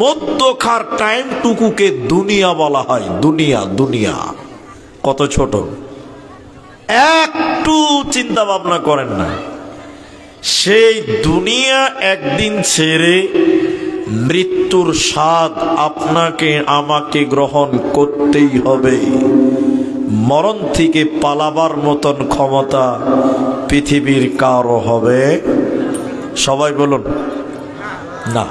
মধ্যখার টাইমটুকুকে দুনিয়া বলা হয়। দুনিয়া, দুনিয়া কত ছোট, একটু চিন্তা ভাবনা করেন না। সেই দুনিয়া একদিন ছেড়ে মৃত্যুর স্বাদ আপনাকে আমাকে গ্রহণ করতেই হবে। মরণ থেকে পালাবার মতন ক্ষমতা পৃথিবীর কারো হবে? সবাই বলুন না।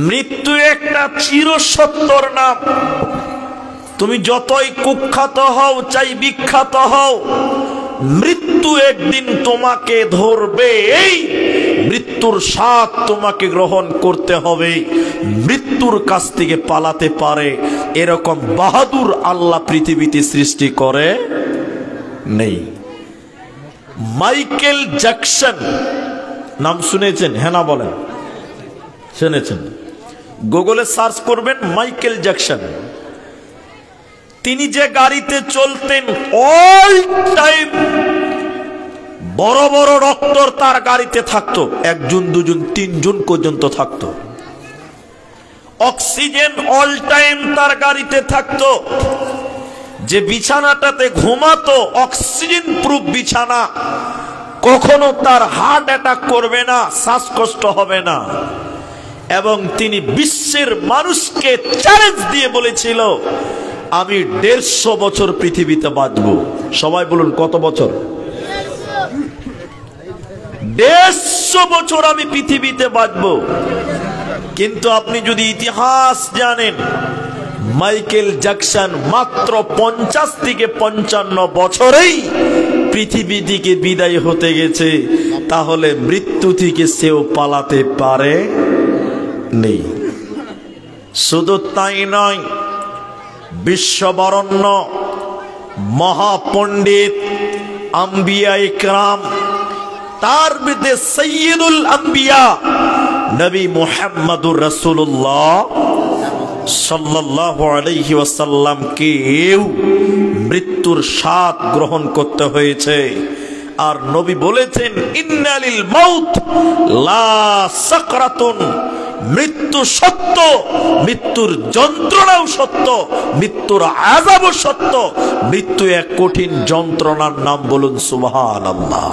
মৃত্যু একটা চিরসত্যর নাম। তুমি যতই কুখ্যাত হও, চাই বিখ্যাত হও, মৃত্যু একদিন তোমাকে ধরবে। এই মৃত্যুর স্বাদ তোমাকে গ্রহণ করতে হবে। মৃত্যুর কাছ থেকে পালাতে পারে এরকম বাহাদুর আল্লাহ পৃথিবীতে সৃষ্টি করে নেই। মাইকেল জ্যাকসন নাম শুনেছেন? হ্যাঁ না বলেন? শুনেছেন? গুগলে সার্চ করবেন মাইকেল জ্যাকসন। তিনি যে গাড়িতে চলতেন, অল টাইম বড় বড় ডক্টর তার গাড়িতে থাকতো, একজন দুজন তিনজন পর্যন্ত থাকতো। অক্সিজেন অল টাইম তার গাড়িতে থাকতো। যে বিছানাটাতে ঘুমাতো অক্সিজেন প্রুফ বিছানা, কখনো তার হার্ট অ্যাটাক করবে না, শ্বাসকষ্ট হবে না। এবং তিনি বিশ্বের মানুষকে চ্যালেঞ্জ দিয়ে বলেছিল, আমি 150 বছর পৃথিবীতে বাঁচব। সবাই বলুন কত বছর? 150 বছর আমি পৃথিবীতে বাঁচব। কিন্তু আপনি যদি ইতিহাস জানেন, মাইকেল জ্যাকসন মাত্র 50 থেকে 55 বছরেই পৃথিবী থেকে বিদায় হতে গেছে। তাহলে মৃত্যু থেকে সেও পালাতে পারে নেই। শুধু তাই নয়, বিশ্ববরণ্য মহাপণ্ডিত আম্বিয়া ইকরাম, তার মধ্যে সৈয়দুল আম্বিয়া নবী মুহাম্মদুর রাসূলুল্লাহ সাল্লাল্লাহু আলাইহি ওয়াসাল্লামকেও মৃত্যুর স্বাদ গ্রহণ করতে হয়েছে। আর নবী বলেছেন, ইন্নালিল মাউত লা সাকরাতুন, মৃত্যু সত্য, মৃত্যুর যন্ত্রণাও সত্য, মৃত্যুর আযাবও সত্য। মৃত্যু এক কঠিন যন্ত্রণার নাম। বলুন সুবহানাল্লাহ।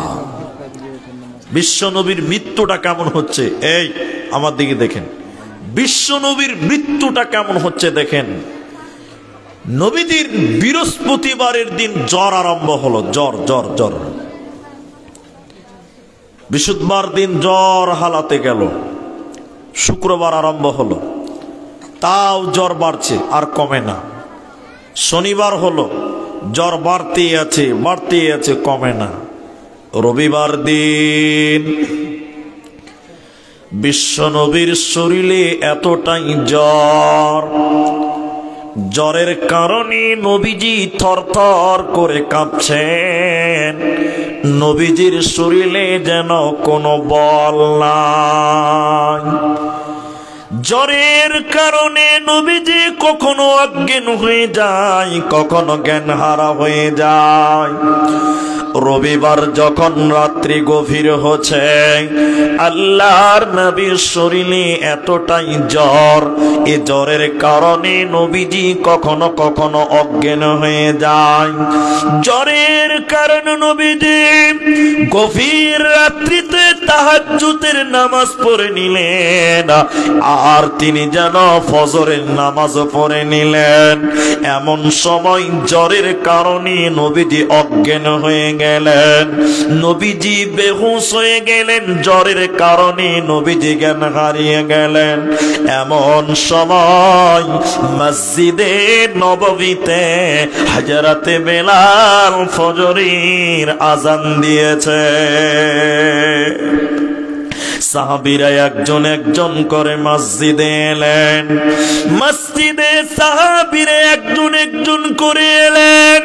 বিশ্ব নবীর মৃত্যুটা কেমন হচ্ছে? এই আমার দিকে দেখেন, বিশ্ব নবীর মৃত্যুটা কেমন হচ্ছে দেখেন। নবীদের বৃহস্পতিবারের দিন জ্বর আরম্ভ হলো, জ্বর জ্বর জ্বর। বৃহস্পতিবার দিন জ্বর হালাতে গেল, শুক্রবার আরম্ভ হলো, তাও জ্বর বাড়ছে আর কমে না। শনিবার হলো, জ্বর বাড়তেই আছে বাড়তেই আছে, কমে না। রবিবার দিন বিশ্ব নবীর শরীরে এতটাই জ্বর, জ্বরের কারণে নবীজি থরথর করে কাঁপছেন। নবীজির শরীরে যেন কোনো বল নাই। জ্বরের কারণে নবীজি কখনো অজ্ঞান হয়ে যায়, কখনো জ্ঞান হারা হয়ে যায়। রবিবার যখন রাত্রি গভীর হচ্ছে, আল্লাহর নবীর শরীরে এতটাই জ্বর, এই জ্বরের কারণে নবীজি কখনো কখনো অজ্ঞান হয়ে যায়। জ্বরের কারণে নবীজি গভীর রাত্রিতে তাহাজ্জুদের নামাজ পড়ে নিলেন, আর তিনি যেন ফজরের নামাজ পড়ে নিলেন। এমন সময় জ্বরের কারণে নবীজি অজ্ঞান হয়ে গেলেন, নবীজি বেহুশ হয়ে গেলেন। জ্বরের কারণে নবীজি জ্ঞান হারিয়ে গেলেন। এমন সময় মসজিদে নববীতে হযরতে বেলাল ফজরের আযান দিয়েছে। সাহাবীরা একজন একজন করে মসজিদে এলেন, মসজিদে সাহাবীরা একজন একজন করে এলেন।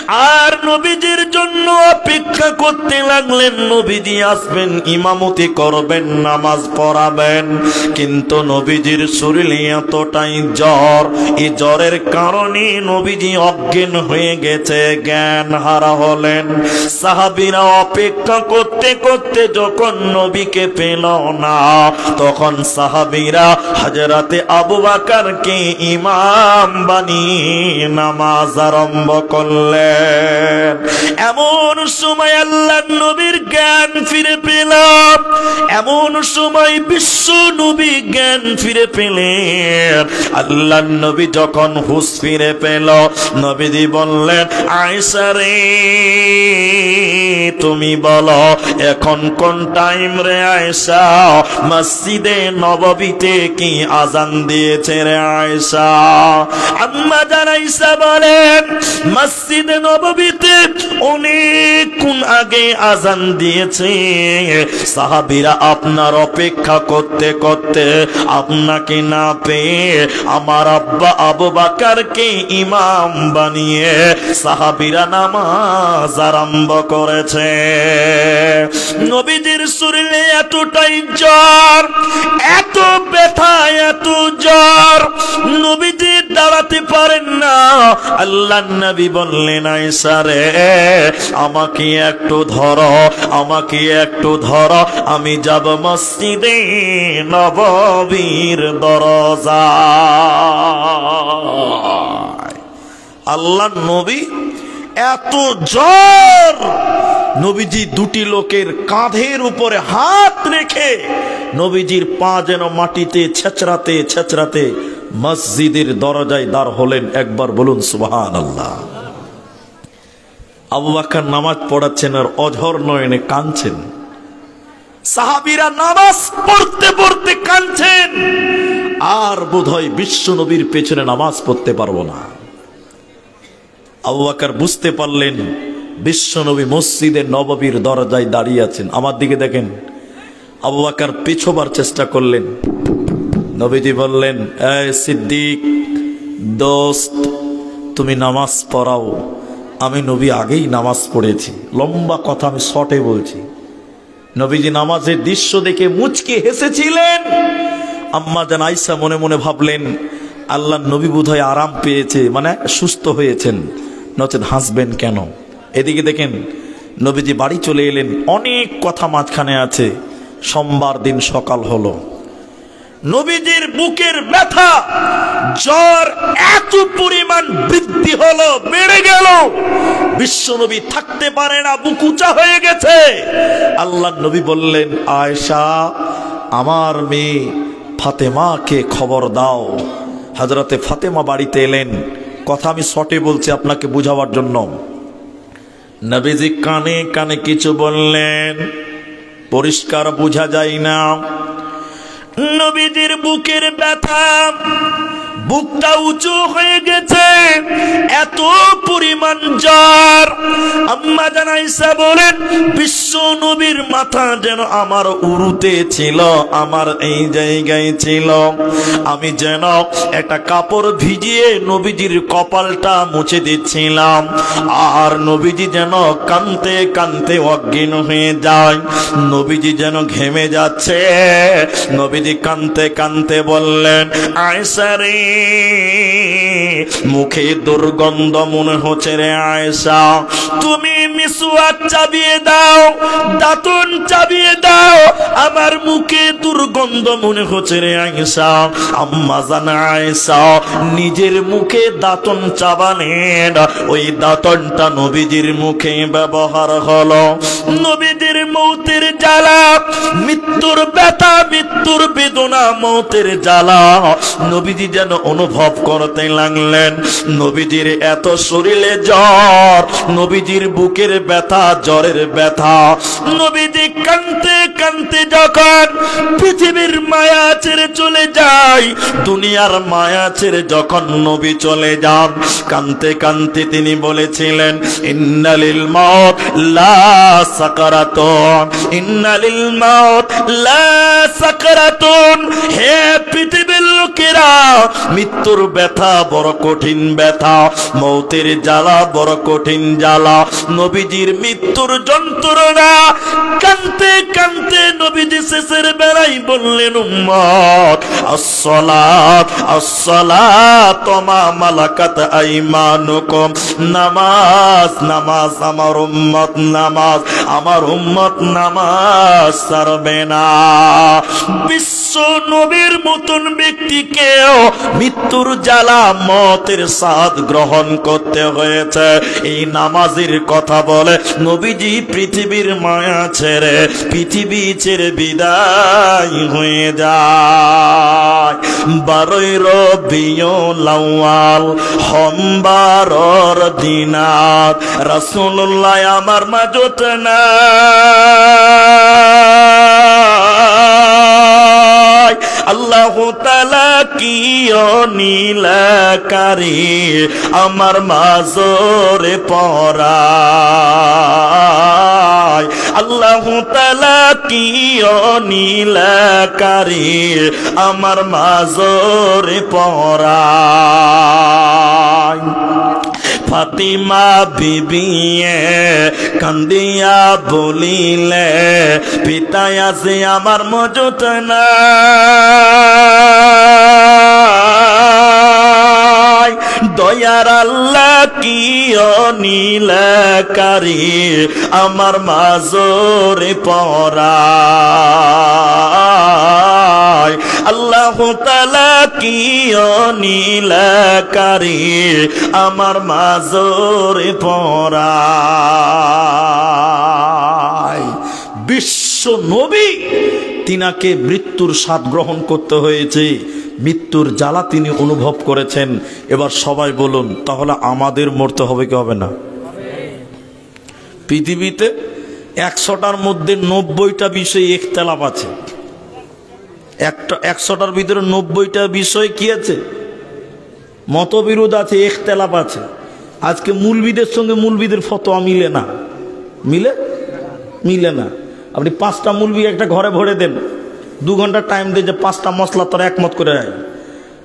আর নবীজির জন্য অপেক্ষা করতে লাগলেন। নবীজি আসবেন, ইমামতি করবেন, নামাজ পড়াবেন। কিন্তু নবীজির শরীরে এতটাই জ্বর, এই জ্বরের কারণে নবীজি অজ্ঞান হয়ে গেছে, জ্ঞান হারা হলেন। সাহাবীরা অপেক্ষা করতে করতে যখন নবীকে পেল না, তখন সাহাবীরা হযরতে আবু বকরকে ইমাম বানিয়ে নামাজ আরম্ভ করলেন। এমন সময় আল্লাহর নবীর জ্ঞান ফিরে পেলাম, এমন সময় বিশ্ব নবী জ্ঞান ফিরে পেলেন। আল্লাহর নবী যখন হুঁশ ফিরে পেল, নবীজি বললেন, আয়েশা রে তুমি বলো এখন কোন টাইম রে আয়েশা? মসজিদে নববীতে কি আজান দিয়েছে রে আয়েশা? আম্মা জান আয়েশা বলেন, মসজিদে নববীতে অনেকক্ষণ আগে আজান দিয়েছে। সাহাবীরা আপনার অপেক্ষা করতে করতে আপনাকে না পেয়ে আমার আব্বা আবু বকরকে ইমাম বানিয়ে সাহাবীরা নামাজ আরম্ভ করেছে। নবীজির শরীরে এতটাই জ্বর, এত ব্যথা, এত জ্বর, নবীজি দাঁড়াতে পারেন না। আল্লাহর নবী বললেন, আয়েশা রে আমাকে একটু ধরো, আমাকে একটু ধরো, আমি যাব মসজিদে নববীর দরজায়। আল্লাহর নবী এত জ্বর, নবীজি দুটি লোকের কাঁধের উপরে হাত রেখে নবীজির পা যেন মাটিতে ছেঁচড়াতে ছেঁচড়াতে মসজিদের দরজায় দাঁড় হলেন। একবার বলুন সুবহানাল্লাহ। আবু বকর নামাজ পড়াচ্ছেন আর অঝর নয়নে কাঁদছেন। সাহাবীরা নামাজ পড়তে পড়তে কাঁদছেন, আর বোধহয় বিশ্ব নবীর পেছনে নামাজ পড়তে পারবো না। আবু বকর বুঝতে পারলেন বিশ্ব নবী মসজিদে নববীর দরজায় দাঁড়িয়ে আছেন। আমার দিকে দেখেন। আবু বকর পিছোবার চেষ্টা করলেন। নবীজি বললেন, এই সিদ্দিক দোস্ত, তুমি নামাজ পড়াও। আমি নবী আগেই নামাজ পড়েছি। লম্বা কথা আমি শর্টে বলছি। নবীজি নামাজের দৃশ্য দেখে মুচকে হেসেছিলেন। আম্মা জান আয়েশা মনে মনে ভাবলেন, আল্লাহর নবী বোধহয় আরাম পেয়েছে, মানে সুস্থ হয়েছেন, নচেত হাসবেন কেন? এদিকে দেখেন নবীজি বাড়ি চলে এলেন। অনেক কথা মাঝখানে আছে। সোমবার দিন সকাল হলো, নবীজির বুকের ব্যথা, জ্বর এত পরিমাণ বৃদ্ধি হলো, বেড়ে গেল, বিশ্ব নবী থাকতে পারে না, বুক উঁচা হয়ে গেছে। আল্লাহর নবী বললেন, আয়েশা আমার মেয়ে ফাতেমাকে খবর দাও। হযরতে ফাতেমা বাড়িতে এলেন। কথা আমি শর্টে বলছি আপনাকে বুঝাবার জন্য। নবীজি কানে কানে কিছু বললেন, পরিষ্কার বোঝা যায় না। নবীজির বুকের ব্যথা, বুকটা উঁচু হয়ে গেছে, এত পরিমাণ জ্বর। আম্মা জান আয়েশা বলেন, বিশ্ব নবীর মাথা যেন আমার উরুতে ছিল, আমার এই জায়গায় ছিল। আমি যেন একটা কাপড় ভিজিয়ে নবীজির কপালটা মুছে দিচ্ছিলাম, আর নবীজি যেন কাঁদতে কাঁদতে অজ্ঞান হয়ে যায়। নবীজি যেন ঘেমে যাচ্ছে। নবীজি কাঁদতে কাঁদতে বললেন, আয়েশা রে মুখে দুর্গন্ধ মনে হচ্ছে রে আয়েশা, তুমি মিসওয়াক চাবিয়ে দাও, দাঁতন চাবিয়ে দাও, আমার মুখে দুর্গন্ধ মনে হচ্ছে রে আয়েশা। আম্মা জান আয়েশা নিজের মুখে দাঁতন চাবালেন। ওই দাঁতনটা নবীজির মুখে ব্যবহার হলো। নবীজির মৌতের জ্বালা, মৃত্যুর ব্যথা, মৃত্যুর বেদনা, মৌতের জ্বালা নবীজি যেন অনুভব করতে লাগলেন। নবীজির এত শরীরে জ্বর, নবীজির বুকের ব্যথা, জ্বরের ব্যথা। নবীজি কাঁদতে কাঁদতে যখন পৃথিবীর মায়া ছেড়ে চলে যায়, দুনিয়ার মায়া ছেড়ে যখন নবী চলে যান, কাঁদতে কাঁদতে তিনি বলেছিলেন, ইন্নালিল মাউত লা সাকারাতুন, ইন্নালিল মাউত লা সাকারাতুন। হে পৃথিবীর লোকেরা, ভাইরা, মৃত্যুর ব্যথা বড় কঠিন ব্যথা, মৌতের জ্বালা বড় কঠিন জ্বালা। নবীজির মৃত্যুর যন্ত্রণা কানতে কানতে নবীজি শেষের বেলায় বললেন, উম্মত আসসালাত আসসালাত মা মালাকাত আইমানুকুম, নামাজ নামাজ আমার উম্মত নামাজ, আমার উম্মত নামাজ ছাড়বে না। বিশ্ব নবীর মতন ব্যক্তিকেও মৃত্যুর জ্বালা মতের স্বাদ গ্রহণ করতে হয়েছে। এই নামাজের কথা বলে নবীজি পৃথিবীর মায়া ছেড়ে পৃথিবী ছেড়ে বিদায় হয়ে যায়। 12 রবিউল আউয়াল সোমবারর দিনাত রাসূলুল্লাহ আমার মাঝত নাই। আল্লাহ তাআলা কি নীলাকারী আমার মাজরে পরায়, আল্লাহ তাআলা কি নীলাকারী আমার মাজরে পরায়। ফাতিমা বিবিয়ে কান্দিয়া বলিলে, পিতায় আছে আমার মজুত নাই, দয়ার আল্লাহ কি নীলাকারী আমার মাজরে পরায়, আল্লাহ তাআলা কি নীলাকারী আমার মাজরে পরায়। বিশ্ব নবী, তিনাকে মৃত্যুর স্বাদ গ্রহণ করতে হয়েছে, মৃত্যুর জ্বালা তিনি অনুভব করেছেন। এবার সবাই বলুন, তাহলে আমাদের মরতে হবে কি হবে না? পৃথিবীতে 100টার মধ্যে 90টা বিষয়ে ইখতিলাফ আছে। 100টার ভিতরে 90টা বিষয় কি আছে? মতবিরোধ আছে, ইখতিলাফ আছে। আজকে মৌলবীদের সঙ্গে মৌলবীদের ফতোয়া মিলে না, মিলে না। আপনি 5টা মৌলবী একটা ঘরে ভরে দেন, 2 ঘন্টা টাইম দিয়ে যে 5টা মশলা তারা একমত করে যায়,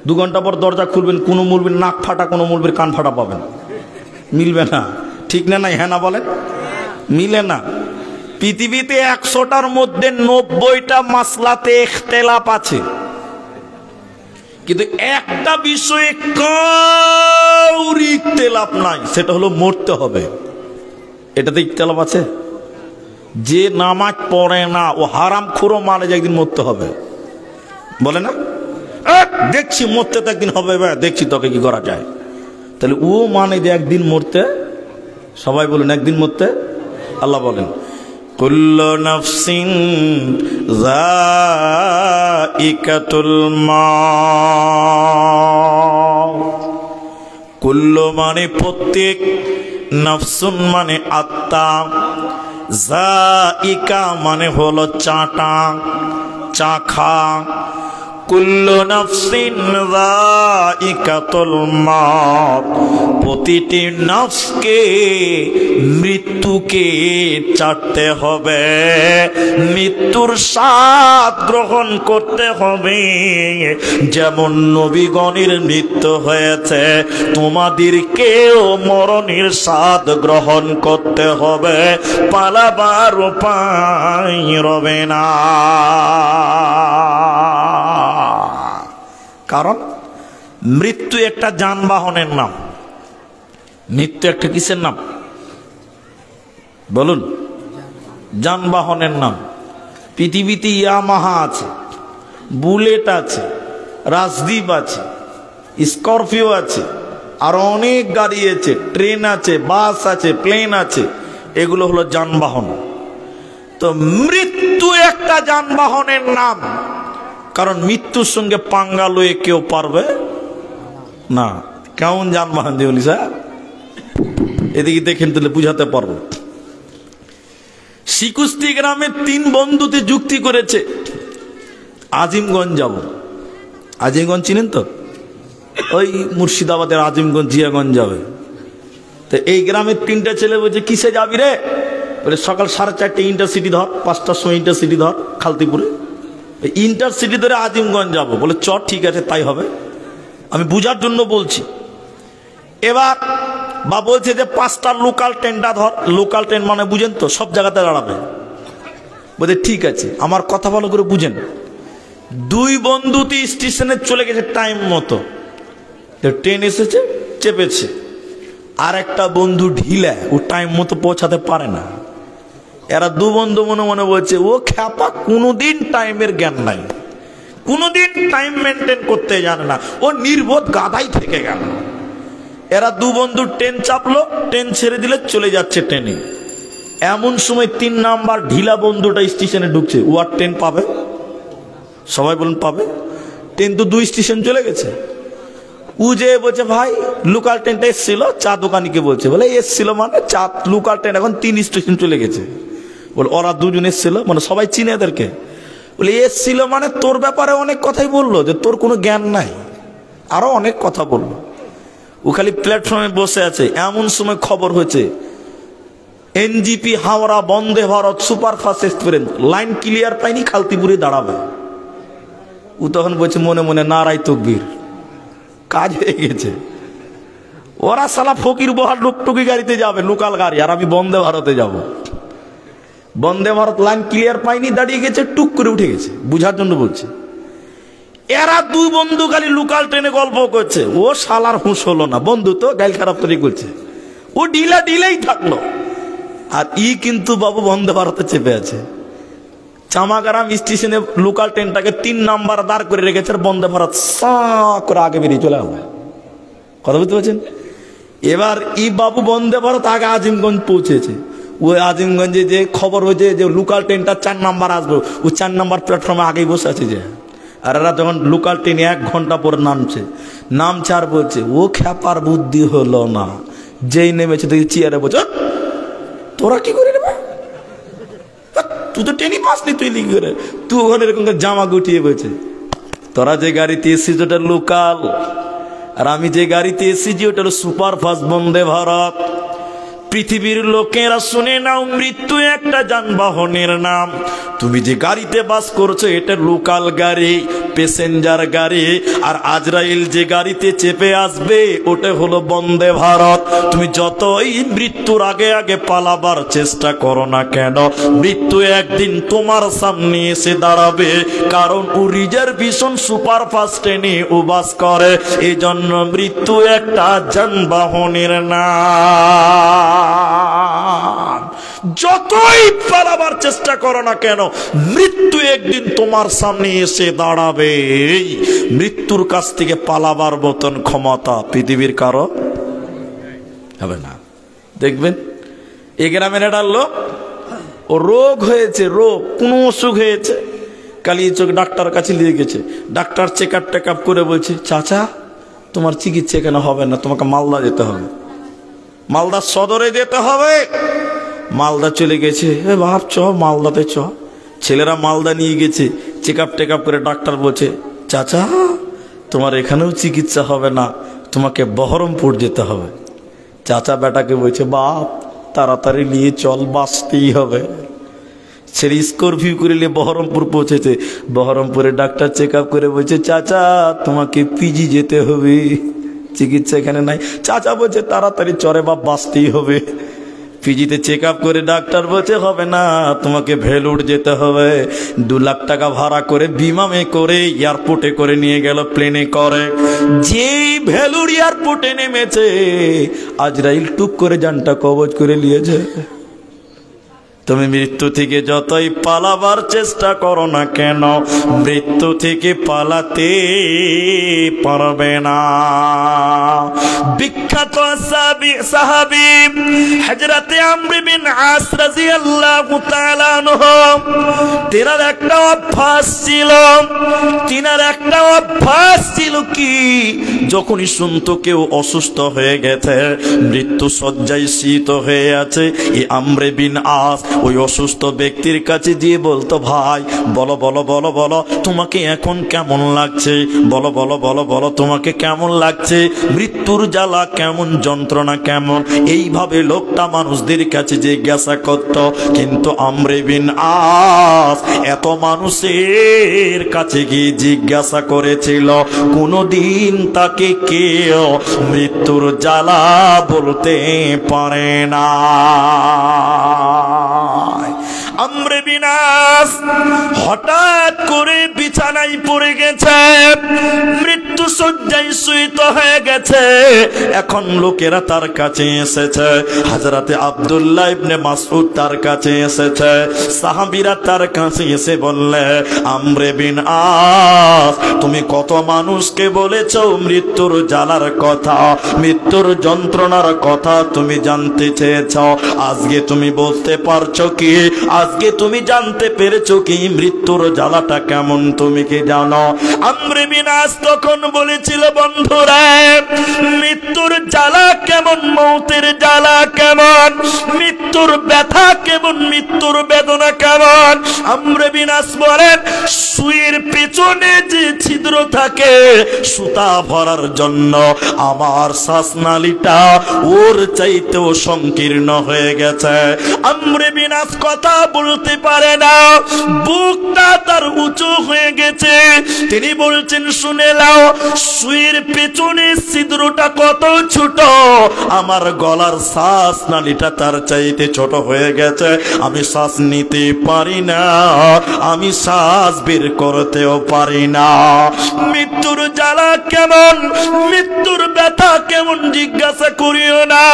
2 ঘন্টা পর দরজা খুলবেন, কোনো মৌলবীর নাক ফাটা কোনো মৌলবীর কান ফাটা পাবেন, মিলবে না। ঠিক না? নাই হ্যাঁ না বলেন? মিলে না। পৃথিবীতে 100টার মধ্যে 90টা মাসলাতে ইখতিলাফ আছে, কিন্তু একটা বিষয়ে কারোর ইখতিলাফ নাই, সেটা হলো মরতে হবে। এটাতে ইখতিলাফ আছে? যে নামাজ পড়ে না ও হারামখোর মানে যে একদিন মরতে হবে, বলে না? দেখছি মরতে তো একদিন হবে, দেখছি তোকে কি করা যায়। তাহলে ও মানে যে একদিন মরতে, সবাই বলুন একদিন মরতে। আল্লাহ বলেন, কুল্লু নাফসিন যায়িকাতুল মাউত। কুল্লু মানে প্রত্যেক, নাফসুন মানে আত্মা, যায়িকা মানে হলো চাটা, চাখা। কুল্লু নাফসিন যায়িকাতুল মাউত, প্রতিটি নফসকে মৃত্যুকে চাটতে হবে, মৃত্যুর স্বাদ গ্রহণ করতে হবে। যেমন নবীগণের মৃত্যু হয়েছে, তোমাদেরকেও মরণের স্বাদ গ্রহণ করতে হবে, পালাবার উপায় রবে না। কারণ মৃত্যু একটা যানবাহনের নাম। মৃত্যু একটা কিসের নাম বলুন? যানবাহনের নাম। পৃথিবীতে ইয়ামাহা আছে, বুলেট আছে, রাজদীপ আছে, স্করপিও আছে, আর অনেক গাড়ি আছে, ট্রেন আছে, বাস আছে, প্লেন আছে, এগুলো হলো যানবাহন। তো মৃত্যু একটা যানবাহনের নাম, কারণ মৃত্যুর সঙ্গে পাঙ্গা লয়ে কেউ পারবে না। কেমন যানবাহন দিয়ে বলি স্যার, এদিকে দেখেন তাহলে বুঝাতে পারবো। শিকুস্তি গ্রামে 3 বন্ধুতে যুক্তি করেছে, আজিমগঞ্জ যাব। আজিমগঞ্জ চিনেন তো? ওই মুর্শিদাবাদের আজিমগঞ্জ, জিয়াগঞ্জ যাবে। তো এই গ্রামের 3টা ছেলে বলছে, কিসে যাবি রে? বলে সকাল 4:30 ইন্টারসিটি ধর, 5টার সময় ইন্টারসিটি ধর খালতিপুরে। ইন্টারসিটি ধরে আজিমগঞ্জ যাবো, বলে চ ঠিক আছে তাই হবে, আমি বুঝার জন্য বলছি। এবার বা বলছে যে 5টা লোকাল ট্রেনটা ধর, লোকাল ট্রেন মানে বুঝেন তো, সব জায়গাতে দাঁড়াবে। বলছে ঠিক আছে, আমার কথা ভালো করে বুঝেন। 2 বন্ধুতে স্টেশনে চলে গেছে টাইম মতো, ট্রেন এসেছে চেপেছে, আর একটা বন্ধু ঢিলা, ও টাইম মতো পৌঁছাতে পারে না। এরা 2 বন্ধু মনে মনে বলছে ও খ্যাপা, কোনোদিন টাইমের জ্ঞান নাই, কোনোদিন টাইম মেনটেন করতে জানে না, ও নির্বোধ গাধাই থেকে গেল। এরা 2 বন্ধু ট্রেন চাপলো, ট্রেন ছেড়ে দিলে চলে যাচ্ছে ট্রেনে। এমন সময় 3 নাম্বার ঢিলা বন্ধুটা স্টেশনে ঢুকছে, ও আর ট্রেন পাবে? সবাই বলুন পাবে? ট্রেন তো 2 স্টেশন চলে গেছে। ও যে বলছে ভাই লোকাল ট্রেনটা এসছিল, চা দোকানিকে বলছে, বলে এসছিল মানে চা, লোকাল ট্রেন এখন 3 স্টেশন চলে গেছে। বলে ওরা 2 জন এসছিল, মানে সবাই চিনে এদেরকে। বলে এসছিল মানে তোর ব্যাপারে অনেক কথাই বললো, যে তোর কোনো জ্ঞান নাই, আরো অনেক কথা বললো। ও খালি প্ল্যাটফর্মে বসে আছে। এমন সময় খবর হয়েছে NJP Howrah Vande Bharat superfast express line clear পাইনি, খালতিপুরে দাঁড়াবে। ও তখন বলছে মনে মনে নারাই তকবীর, কাজ হয়ে গেছে। ওরা সালা ফকির বহার টুকটুকি গাড়িতে যাবে, লোকাল গাড়ি, আর আমি বন্দে ভারতে যাব। বন্দে ভারত লাইন ক্লিয়ার পাইনি, দাঁড়িয়ে গেছে, টুক করে উঠে গেছে। বুঝার জন্য বলছে। এরা 2 বন্ধু খালি লোকাল ট্রেনে গল্প করছে, ও শালার হুঁশ হলো না, বন্ধু তো গাইল খারাপ তৈরি করছে, ও ঢিলাই থাকলো। আর কিন্তু বাবু বন্দে ভারতে চেপে আছে। চামাগারাম স্টেশনে লোকাল ট্রেনটাকে 3 নাম্বার দাঁড় করে রেখেছে, আর বন্দে ভারত করে আগে বেরিয়ে চলে আসবে। কথা বুঝতে পারছেন? এবার বাবু বন্দে ভারত আগে আজিমগঞ্জ পৌঁছেছে। ওই আজিমগঞ্জে যে খবর হয়েছে যে লোকাল ট্রেনটা 4 নাম্বার আসবে, ও 4 নাম্বার প্ল্যাটফর্মে আগেই বসে আছে যে। আর এরা যখন লোকাল ট্রেনে 1 ঘন্টা পরে নামছে আর বলছে ও খ্যাপার বুদ্ধি হলো না, যেই নেমেছে দেখি চেয়ারে বলছে তোরা কি করে নেবে, তুই তো ট্রেনই পাসনি, তুই লিখে করে তুই ওখানে এরকম জামা গুটিয়ে বলছে তোরা যে গাড়িতে এসেছিস ওটা লোকাল, আর আমি যে গাড়িতে এসেছি ওটা হলো সুপারফাস্ট বন্দে ভারত। পৃথিবীর লোকেরা শুনে নাও, মৃত্যু একটা যানবাহনের নাম। তুমি যে গাড়িতে বাস করছো এটা লোকাল গাড়ি, প্যাসেঞ্জার গাড়ি, আর আজরাইল যে গাড়িতে চেপে আসবে ওটা হলো বন্দে ভারত। তুমি যতই মৃত্যুর আগে আগে পালাবার চেষ্টা করো না কেন, মৃত্যু একদিন তোমার সামনে এসে দাঁড়াবে, কারণ ও রিজার্ভেশন সুপারফাস্ট ট্রেনে ও বাস করে, এই জন্য মৃত্যু একটা যানবাহনের নাম। যতই পালাবার চেষ্টা করো না কেন, মৃত্যু একদিন তোমার সামনে এসে দাঁড়াবে। মৃত্যুর কাছ থেকে পালাবার মতন ক্ষমতা পৃথিবীর কারো হবে না। দেখবেন এই গ্রামের একটা লোক, ও রোগ হয়েছে, রোগ কোনো অসুখ হয়েছে, কালিয়াচক ডাক্তার কাছে নিয়ে গেছে। ডাক্তার চেক আপ করে বলছে চাচা তোমার চিকিৎসা এখানে হবে না, তোমাকে মালদা যেতে হবে, মালদা সদরে যেতে হবে। মালদা চলে গেছে, এ বাপ চ মালদাতে চ। ছেলেরা মালদা নিয়ে গেছে, চেক আপ করে ডাক্তার বলছে চাচা তোমার এখানেও চিকিৎসা হবে না, তোমাকে বহরমপুর যেতে হবে। চাচা বেটাকে বলছে বাপ তাড়াতাড়ি নিয়ে চল, বাঁচতেই হবে। ছেলে স্করপিও করে নিয়ে বহরমপুর পৌঁছেছে। বহরমপুরে ডাক্তার চেক আপ করে বলছে চাচা তোমাকে পিজি যেতে হবে, চিকিৎসা এখানে নাই। চাচা বলছে তাড়াতাড়ি চরে বাপ, বাঁচতেই হবে। পিজিতে চেক আপ করে ডাক্তার বলছে হবে না, তোমাকে ভেলুর যেতে হবে। 2 লাখ টাকা ভাড়া করে বিমানে করে এয়ারপোর্টে করে নিয়ে গেল, প্লেনে করে। যেই ভেলুর এয়ারপোর্টে নেমেছে আজরাইল টুক করে জানটা কবজ করে নিয়েছে। তুমি মৃত্যু থেকে যতই পালাবার চেষ্টা করো না কেন, মৃত্যু থেকে পালাতে পারবে না। বিখ্যাত সাহাবী হযরত আমর বিন আস রাদিয়াল্লাহু তাআলা আনহু, তিনার একটা অভ্যাস ছিল কি, যখনই শুনতো কেউ অসুস্থ হয়ে গেছে, মৃত্যু শয্যায় শীত হয়ে আছে, এই আমর বিন আস ওই অসুস্থ ব্যক্তির কাছে গিয়ে বলতো, ভাই বলো বলো বলো বলো তোমাকে এখন কেমন লাগছে, বলো বলো বলো বলো তোমাকে কেমন লাগছে, মৃত্যুর জ্বালা কেমন, যন্ত্রণা কেমন। এইভাবে লোকটা মানুষদের কাছে জিজ্ঞাসা করত। কিন্তু আমর বিন আস এত মানুষের কাছে গিয়ে জিজ্ঞাসা করেছিল, কোনদিন তাকে কেউ মৃত্যুর জ্বালা বলতে পারে না। আমর বিন আস হঠাৎ করে বিছানায় পড়ে গেছে, মৃত্যু শয্যায় শুইত হয়ে গেছে। এখন লোকেরা তার কাছে এসেছে, হযরতে আব্দুল্লাহ ইবনে মাসউদ তার কাছে এসেছে, সাহাবীরা তার কাছে এসে বললে, আমর বিন আস তুমি কত মানুষকে বলেছো মৃত্যুর জ্বালার কথা, মৃত্যুর যন্ত্রণার কথা তুমি জানতে চেয়েছো, আজকে তুমি বলতে পারছো কি, আজকে তুমি জানতে পেরেছো কি মৃত্যুর জ্বালাটা কেমন, তুমি কি জানো? আমর বিন আস তখন বলেছিল, বন্ধুরা মৃত্যুর জ্বালা কেমন, মৌতের জ্বালা কেমন, মৃত্যুর ব্যথা কেমন, মৃত্যুর বেদনা কেমন। আমর বিন আস বলেন, সুইয়ের পেছনে যে ছিদ্র থাকে সুতা ভরার জন্য আমার শ্বাসনালীটা ওর চাইতেও সংকীর্ণ হয়ে গেছে। আমর বিন আস কথা বলতে পারে না, বুকটা তার উঁচু হয়ে গেছে। তিনি বলছেন, শুনে নাও, সুইয়ের পেছনে ছিদ্রটা কত ছোট, আমার গলার শ্বাসনালীটা তার চাইতে ছোট হয়ে গেছে, আমি শ্বাস নিতে পারি না, আমি শ্বাস বের করতেও পারি না। মৃত্যুর জ্বালা কেমন, মৃত্যুর ব্যথা কেমন জিজ্ঞাসা করিও না,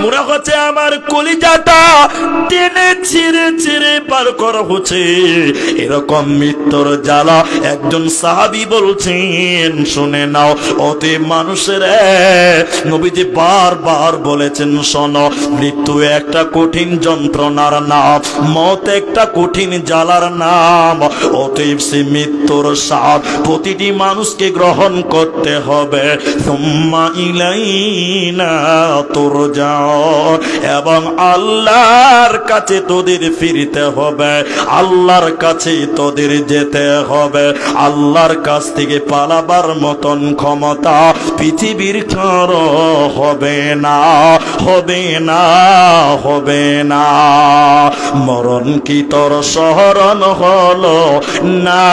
মনে হচ্ছে আমার কলিজাটা টেনে ছিঁড়ে ছিঁড়ে পার করা হচ্ছে, এরকম মৃত্যুর জ্বালা। একজন সাহাবী বলছেন, শুনে নাও অতি মানুষের, নবীজি বারবার বলেছেন, শোনো মৃত্যু একটা কঠিন যন্ত্রণার নাম, মত একটা কঠিন জ্বালার নাম, অতএব সে মৃত্যুর স্বাদ প্রতিটি মানুষকে গ্রহণ করতে হবে। সুম্মা ইলাইনা তুরজাউন, এবং আল্লাহর কাছে তোদের ফিরতে হবে, আল্লাহর কাছে তোদের যেতে হবে। আল্লাহর কাছ থেকে পালাবার মতন ক্ষমতা পৃথিবীর কারো হবে না, হবে না, হবে না। মরণ কি তোর স্মরণ হলো না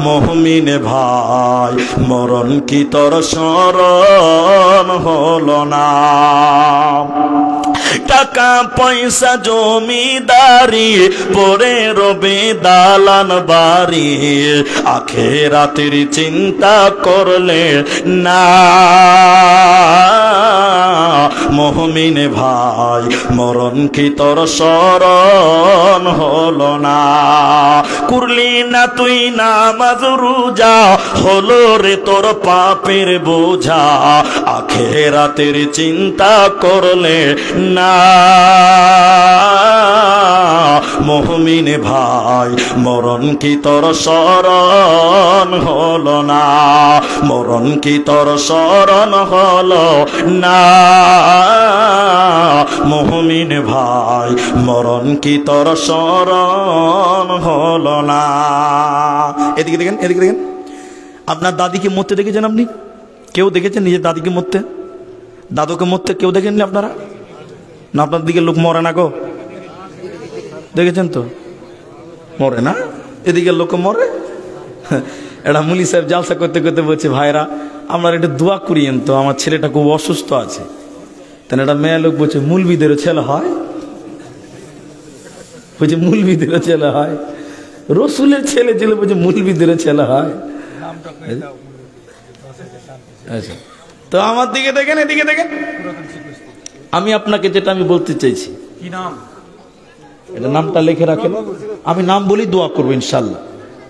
মুমিন ভাই, মরণ কি তোর স্মরণ হলো না? টাকা পয়সা জমিদারি পরে রবে দালান বাড়ি, আখিরাতের চিন্তা করলে না মুমিন ভাই, মরণ কি তোর স্মরণ হলো না? করলি না তুই নামাজ রোজা, হলো রে তোর পাপের বোঝা, আখিরাতের চিন্তা করলে না মুমিন ভাই, মরণ কি তোর স্মরণ হলো না? মরণ কি তোর স্মরণ হলো না মুমিন ভাই, মরণ কি তোর স্মরণ হলো না? এদিকে দেখেন, এদিকে দেখেন, আপনার দাদিকে মরতে দেখেছেন আপনি? কেউ দেখেছেন নিজের দাদিকে মরতে? দাদুকে মরতে কেউ দেখেননি আপনারা? না আপনার দিকে লোক মরে না গো? দেখেছেন তো, মরে না? এদিকে লোক মরে। এটা মুলি সাহেব জালসা করতে করতে বলছে, ভাইরা আপনারা একটু দোয়া করিয়েন তো, আমার ছেলেটা খুব অসুস্থ আছে। তাহলে একটা মেয়ে লোক বলছে, মুলবিদেরও ছেলে হয়? বলছে মুলবিদেরও ছেলে হয়? রসুলের ছেলে ছিল, বলছে মুলবিদেরও ছেলে হয়? আচ্ছা, তো আমার দিকে দেখেন, এদিকে দেখেন, আমি আপনাকে যেটা আমি বলতে চাইছি, কি নাম এটা, নামটা লিখে রাখেন, আমি নাম বলি দোয়া করবো ইনশাল্লাহ।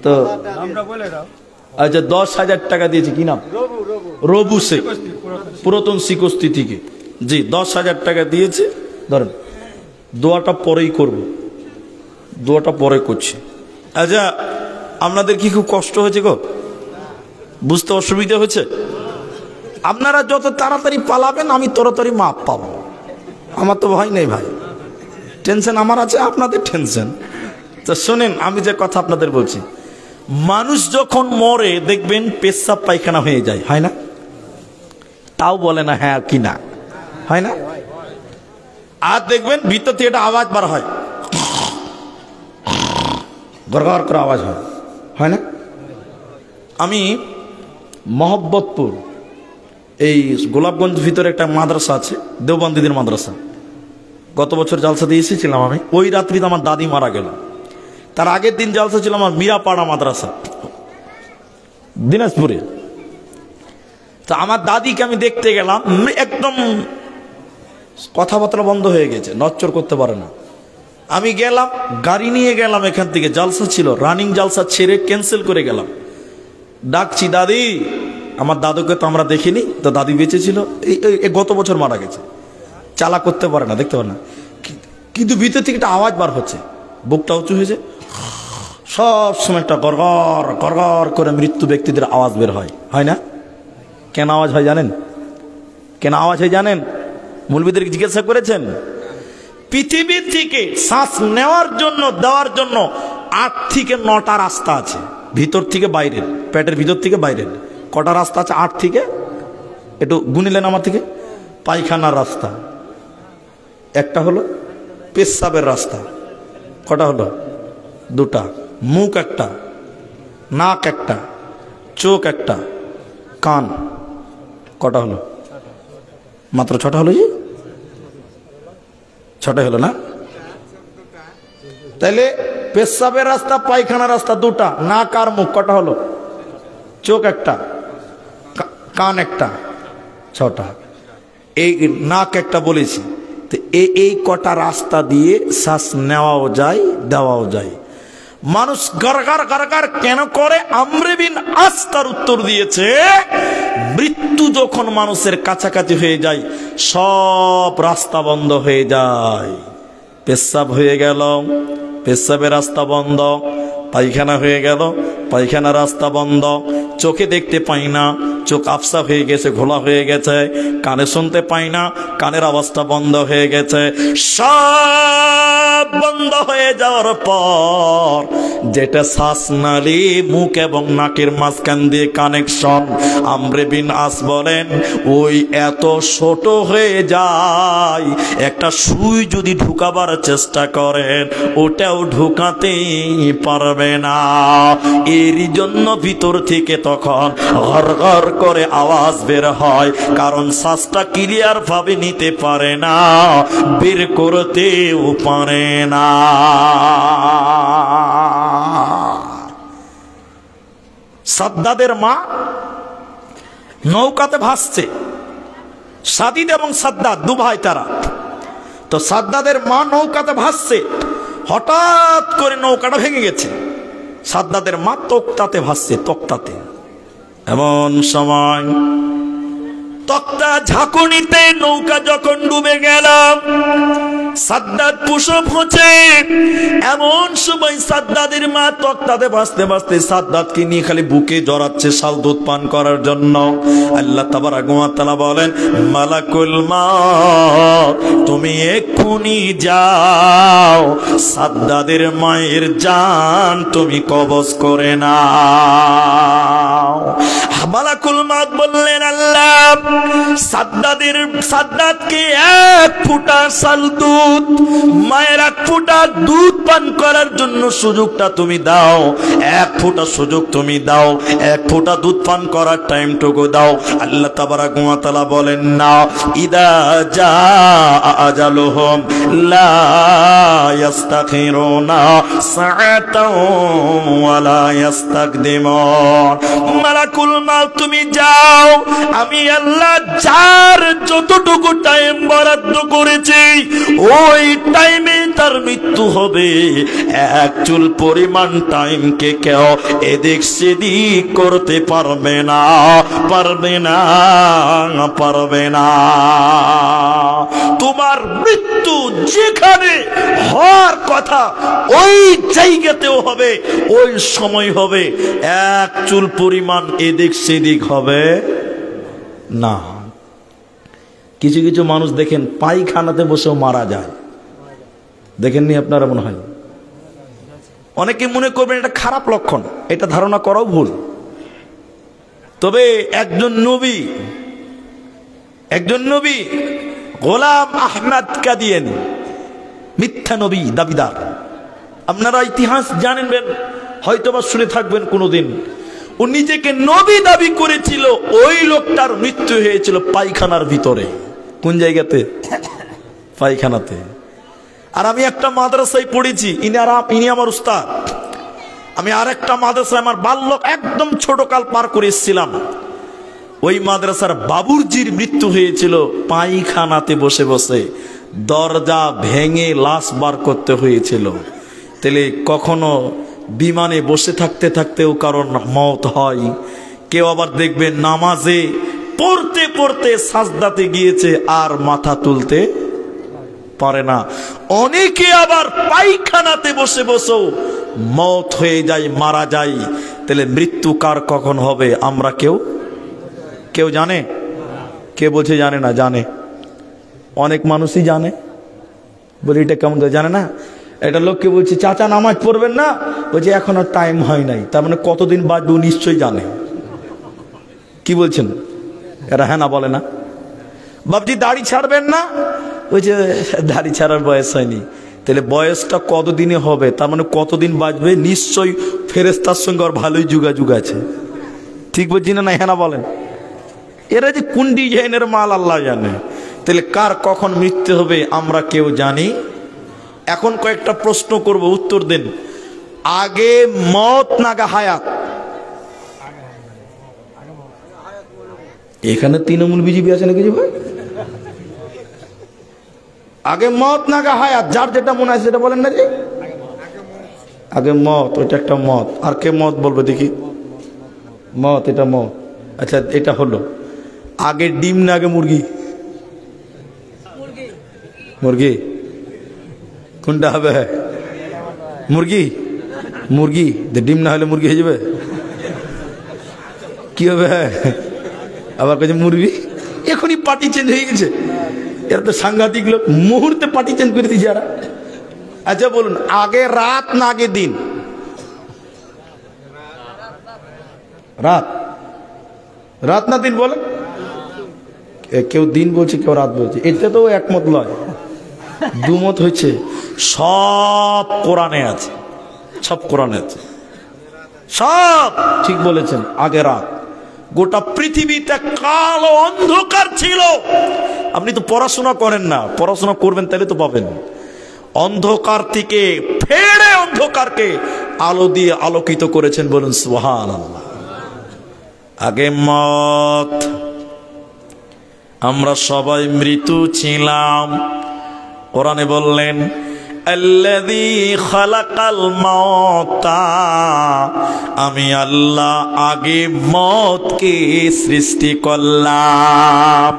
তো আচ্ছা, 10,000 টাকা দিয়েছি, কি নাম? রবু শেখ, পুরাতন শিকস্তি থেকে। জি, 10,000 টাকা দিয়েছে। ধরেন, দোয়াটা পরেই করব, দোয়াটা পরে করছি। আচ্ছা, আপনাদের কি খুব কষ্ট হয়েছে গো? বুঝতে অসুবিধা হয়েছে? আপনারা যত তাড়াতাড়ি পালাবেন আমি তাড়াতাড়ি মাপ পাবো। আমার তো ভয় নেই ভাই, টেনশন আমার আছে, আপনাদের টেনশন। তো শোনেন, আমি যে কথা আপনাদের বলছি, মানুষ যখন মরে দেখবেন পেশাব পায়খানা হয়ে যায়, হয় না? তাও বলে না হ্যাঁ কি না, হয় না? আর দেখবেন ভিতর থেকে একটা আওয়াজ বার হয়, গড়গড় করে আওয়াজ হয়, হয় না? আমি মহব্বতপুর এই গোলাপগঞ্জ ভিতরে একটা মাদ্রাসা আছে, দেওবন্দিদের মাদ্রাসা, গত বছর জালসা দিয়ে এসেছিলাম আমি। ওই রাত্রিতে আমার দাদি মারা গেল। তার আগের দিন জালসা ছিল আমার মিরাপাড়া মাদ্রাসা দিনাজপুরে। তো আমার দাদিকে আমি দেখতে গেলাম, একদম কথাবার্তা বন্ধ হয়ে গেছে, নচ্চর করতে পারে না। আমি গেলাম, গাড়ি নিয়ে গেলাম, এখান থেকে জালসা ছিল, রানিং জালসা ছেড়ে ক্যান্সেল করে গেলাম। ডাকছি দাদি, আমার দাদুকে তো আমরা দেখিনি, তো দাদি বেঁচে ছিল, এই গত বছর মারা গেছে, চালা করতে পারে না, দেখতে পারে না, কিন্তু ভিতর থেকে একটা আওয়াজ বার হচ্ছে, বুকটা উঁচু হয়েছে, সব সময় একটা গড়গড় গড়গড় করে মৃত্যু ব্যক্তিদের আওয়াজ বের হয়, হয় না? কেন আওয়াজ হয় জানেন? কেন আওয়াজ হয় জানেন? মৌলবীদেরকে জিজ্ঞাসা করেছেন? পৃথিবীর থেকে শ্বাস নেওয়ার জন্য, দেওয়ার জন্য 8 থেকে 9টা রাস্তা আছে, ভিতর থেকে বাইরের, পেটের ভিতর থেকে বাইরের। কটা রাস্তা আছে? 8 থেকে, একটু গুনিলেন আমার থেকে। পায়খানার রাস্তা একটা হলো, পেশাবের রাস্তা কটা হলো? 2টা। মুখ একটা, নাক একটা, চোখ একটা, কান কটা হলো? মাত্র 6টা হলো। 6টাই হলো না? তাইলে পেশাবের রাস্তা, পায়খানার রাস্তা 2টা, নাক আর মুখ কটা হলো? চোখ একটা, কান একটা, 6টা। এই নাক একটা বলেছি। তো এই কটা রাস্তা দিয়ে শ্বাস নেওয়াও যায়, দেওয়াও যায়। মানুষ গারগার গারগার কেন করে? আমর বিন আস তার উত্তর দিয়েছে, মৃত্যু যখন মানুষের কাছাকাছি হয়ে যায় সব রাস্তা বন্ধ হয়ে যায়। পেশাব হয়ে গেল, পেশাবের রাস্তা বন্ধ, পায়খানা হয়ে গেল, পায়খানা রাস্তা বন্ধ, চোখে দেখতে পাই না, চোখ আফসা হয়ে গেছে, ঘোলা হয়ে গেছে, কানে শুনতে পাই না, কানের অবস্থা বন্ধ হয়ে গেছে। সব বন্ধ হয়ে যাওয়ার পর যেটা শ্বাসনালী, মুখ এবং নাকের মাঝখান দিয়ে কানেকশন, আমর বিন আস বলেন ওই এত ছোট হয়ে যায়, একটা সুই যদি ঢুকাবার চেষ্টা করেন ওটাও ঢুকাতেই পারবে না। এরই জন্য ভিতর থেকে তখন ঘর ঘর করে আওয়াজ বের হয়, কারণ শ্বাসটা ক্লিয়ার ভাবে নিতে পারে না, বের করতেও পারে না। সাদ্দাদের মা নৌকাতে ভাসছে, সাদিদ এবং সাদ্দাদ 2 ভাই তারা। তো সাদ্দাদের মা নৌকাতে ভাসছে, হঠাৎ করে নৌকাটা ভেঙে গেছে। সাদ্দাদের মা তক্তাতে ভাসছে, তক্তাতে। এমন সময় তক্তা ঝাঁকুনিতে নৌকা যখন ডুবে গেল, সাদ্দাদ প্রসব হচ্ছে। এমন সময় সাদ্দাদের মা তক্তাতে ভাসতে ভাসতে সাদ্দাদকে নিয়ে খালি বুকে জড়াচ্ছে শাল দুধ পান করার জন্য। আল্লাহ তাবারক ওয়া তাআলা বলেন, মালাকুল মাউত তুমি এক্ষুনি যাও, সাদ্দাদের মায়ের জান তুমি কবজ করে নাও। মালাকুল মাউত বললেন, আল্লাহ সাদ্দাদকে 1 ফোঁটা শাল দুধ, মায়ের 1 ফোঁটা দুধ পান করার জন্য সুযোগটা তুমি দাও, 1 ফোঁটা সুযোগ তুমি দাও, 1 ফোঁটা দুধ পান করার টাইমটুকু দাও। আল্লাহ তাবারক ওয়া তাআলা বলেন, না ইদা জা আজালুহুম লা ইস্তাখিরুনা সাআতাও ওয়া লা ইস্তাকদিমুন। মালাকুল মাউত তুমি যাও, আমি আল্লাহ যার যতটুকু টাইম বরাদ্দ করেছি ওই টাইমে তার মৃত্যু হবে। 1 চুল পরিমাণ টাইমকে কেউ এদিক সেদিক করতে পারবে না, পারবে না, পারবে না। তোমার মৃত্যু যেখানে হওয়ার কথা ওই জায়গাতেও হবে, ওই সময় হবে, 1 চুল পরিমাণ এদিক সেদিক হবে না। কিছু কিছু মানুষ দেখেন পায়খানাতে বসেও মারা যায়, দেখেননি আপনারা? মনে হয় অনেকে মনে করবেন এটা খারাপ লক্ষণ, এটা ধারণা করাও ভুল। তবে একজন নবী গোলাম আহমদ কাদিয়ানী, মিথ্যা নবী দাবিদার, আপনারা ইতিহাস জানেন, হয়তোবা শুনে থাকবেন কোনোদিন। ও নিজেকে নবী দাবি করেছিল, ওই লোকটার মৃত্যু হয়েছিল পায়খানার ভিতরে। কোন জায়গাতে? পায়খানাতে। আর আমি একটা মাদ্রাসায় পড়েছি, ইনি আমার উস্তাদ। আমি আর একটা মাদ্রাসায় আমার বাল্যক একদম ছোটকাল পার করে এসেছিলাম। ওই মাদ্রাসার বাবুর্চির মৃত্যু হয়েছিল পায়খানাতে বসে বসে, দরজা ভেঙে লাশ বার করতে হয়েছিল। তাহলে কখনো বিমানে বসে থাকতে থাকতেও কারণ মওত হয়। কেউ আবার দেখবেন নামাজে পড়তে পড়তে সাজদাতে গিয়েছে আর মাথা তুলতে পারে না। অনেকে আবার পায়খানাতে বসে বসেও মওত হয়ে যায়, মারা যায়। তাহলে মৃত্যু কার কখন হবে আমরা কেউ জানে? কে বলছে জানে না? জানে, অনেক মানুষই জানে। বলি এটা কেমন করে জানে না? এটা লোককে বলছে চাচা নামাজ পড়বেন না, বলছে এখন আর টাইম হয় নাই। তার মানে কতদিন বাঁচবে নিশ্চয়ই জানে। কি বলছেন? এরা হ্যাঁ না বলে না? বাবজি দাড়ি ছাড়বেন না, বলছে দাড়ি ছাড়ার বয়স হয়নি। তাহলে বয়সটা কতদিনে হবে? তার মানে কতদিন বাঁচবে নিশ্চয়ই ফেরেস্তার সঙ্গে আর ভালোই যোগাযোগ আছে। ঠিক বলছি না? হ্যাঁ না বলেন? এরা যে কোন ডিজাইনের মাল আল্লাহ জানে। তাহলে কার কখন মৃত্যু হবে আমরা কেউ জানি? এখন কয়েকটা প্রশ্ন করব, উত্তর দেন। আগে মত নাগা হায়াত? এখানে তৃণমূল বিজেপি আছে নাকি ভাই? আগে মত নাগা হায়াত? যার যেটা মনে হয় সেটা বলেন না যে আগে মত, ওইটা একটা মত। আর কে মত বলবে দেখি? মত, এটা মত। আচ্ছা এটা হলো। আগে ডিম না আগে মুরগি? মুরগি কোনটা হবে? মুরগি। ডিম না হলে মুরগি হয়ে যাবে? কি হবে? আবার কাছে মুরগি। এখনই পার্টি চেঞ্জ হয়ে গেছে। এরা তো সাংঘাতিক লোক, মুহূর্তে পার্টি চেঞ্জ করে দিয়েছে এরা। আচ্ছা বলুন, আগে রাত না আগে দিন? রাত না দিন বলেন? কেউ দিন বলছে, কেউ রাত বলছে। এটা তো একমত নয়, দুমত হয়েছে। সব কোরআনে আছে, সব ঠিক বলেছেন। আগে রাত। গোটা পৃথিবীতে কালো অন্ধকার ছিল। আপনি তো পড়াশোনা করেন না, পড়াশোনা করবেন তাহলে তো পাবেন। অন্ধকার থেকে ফেরে অন্ধকারকে আলো দিয়ে আলোকিত করেছেন, বলুন সুবহানাল্লাহ। আগে মত, আমরা সবাই মৃত্যু ছিলাম। কোরআনে বললেন আল্লাযী খালাকাল মাউতা, আমি আল্লাহ আগে মওতকে সৃষ্টি করলাম।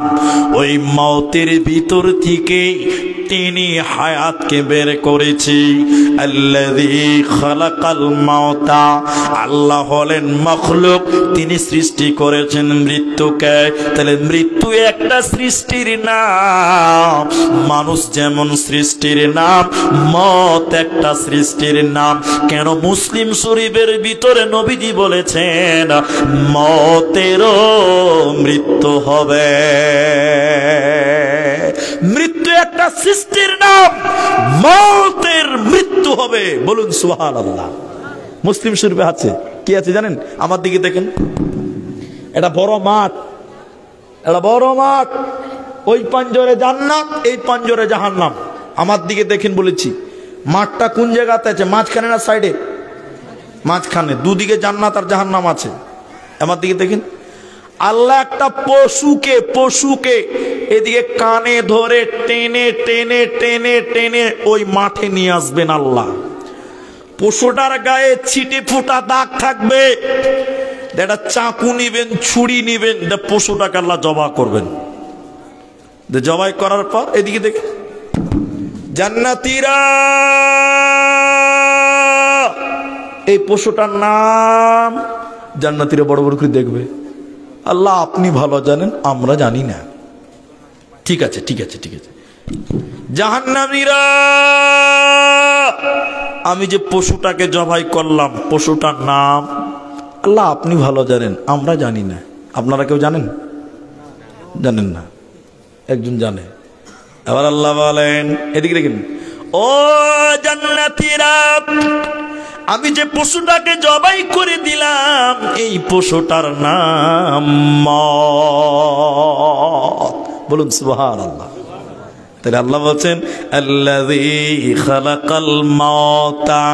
ওই মওতের ভিতর থেকে তিনি হায়াতকে বের করেছি। আল্লাযী খালাকাল মাউতা, আল্লাহ হলেন মাখলুক, তিনি সৃষ্টি করেছেন মৃত্যুকে। তাহলে মৃত্যু একটা সৃষ্টির নাম। মানুষ যেমন সৃষ্টির নাম, মত একটা সৃষ্টির নাম। কেন? মুসলিম শরীফের ভিতরে নবীজি বলেছেন মতেরও মৃত্যু হবে। মৃত্যু একটা সৃষ্টির নাম, মতের মৃত্যু হবে, বলুন সুবহানাল্লাহ। মুসলিম শরীফে আছে। কি আছে জানেন? আমার দিকে দেখেন, এটা বড় মাঠ, ওই পাঞ্জরে জান্নাত, এই পাঞ্জরে জাহান্নাম। আমার দিকে দেখেন বলেছি। মাঠটা কোন জায়গাতে আছে? মাঝখানে না সাইডে? মাঝখানে। দুদিকে জান্নাত আর জাহান্নাম আছে। আমার দিকে দেখেন। আল্লাহ একটা পশুকে এদিকে কানে ধরে টেনে টেনে টেনে টেনে ওই মাঠে নিয়ে আসবেন আল্লাহ। পশুটার গায়ে ছিটে ফোটা দাগ থাকবে। একটা চাকু নিবেন, ছুরি নিবেন, পশুটাকে আল্লাহ জবাই করবেন। জবাই করার পর এদিকে দেখে জান্নাতীরা, এই পশুটার নাম জান্নাতীরা বড় বড় করে দেখবে। আল্লাহ আপনি ভালো জানেন, আমরা জানি না। ঠিক আছে, ঠিক আছে, ঠিক আছে। জাহান্নামীরা, আমি যে পশুটাকে জবাই করলাম, পশুটার নাম আল্লাহ আপনি ভালো জানেন, আমরা জানি না। আপনারা কেউ জানেন? জানেন না, একজন জানে। এবার আল্লাহ বলেন, এদিকে দেখেন, ও জান্নাতীরা, আমি যে পশুটাকে জবাই করে দিলাম এই পশুটার নাম মওত। বলুন সুবহানাল্লাহ। তাহলে আল্লাহ বলছেন আল্লাযী খালাকাল মাউতা,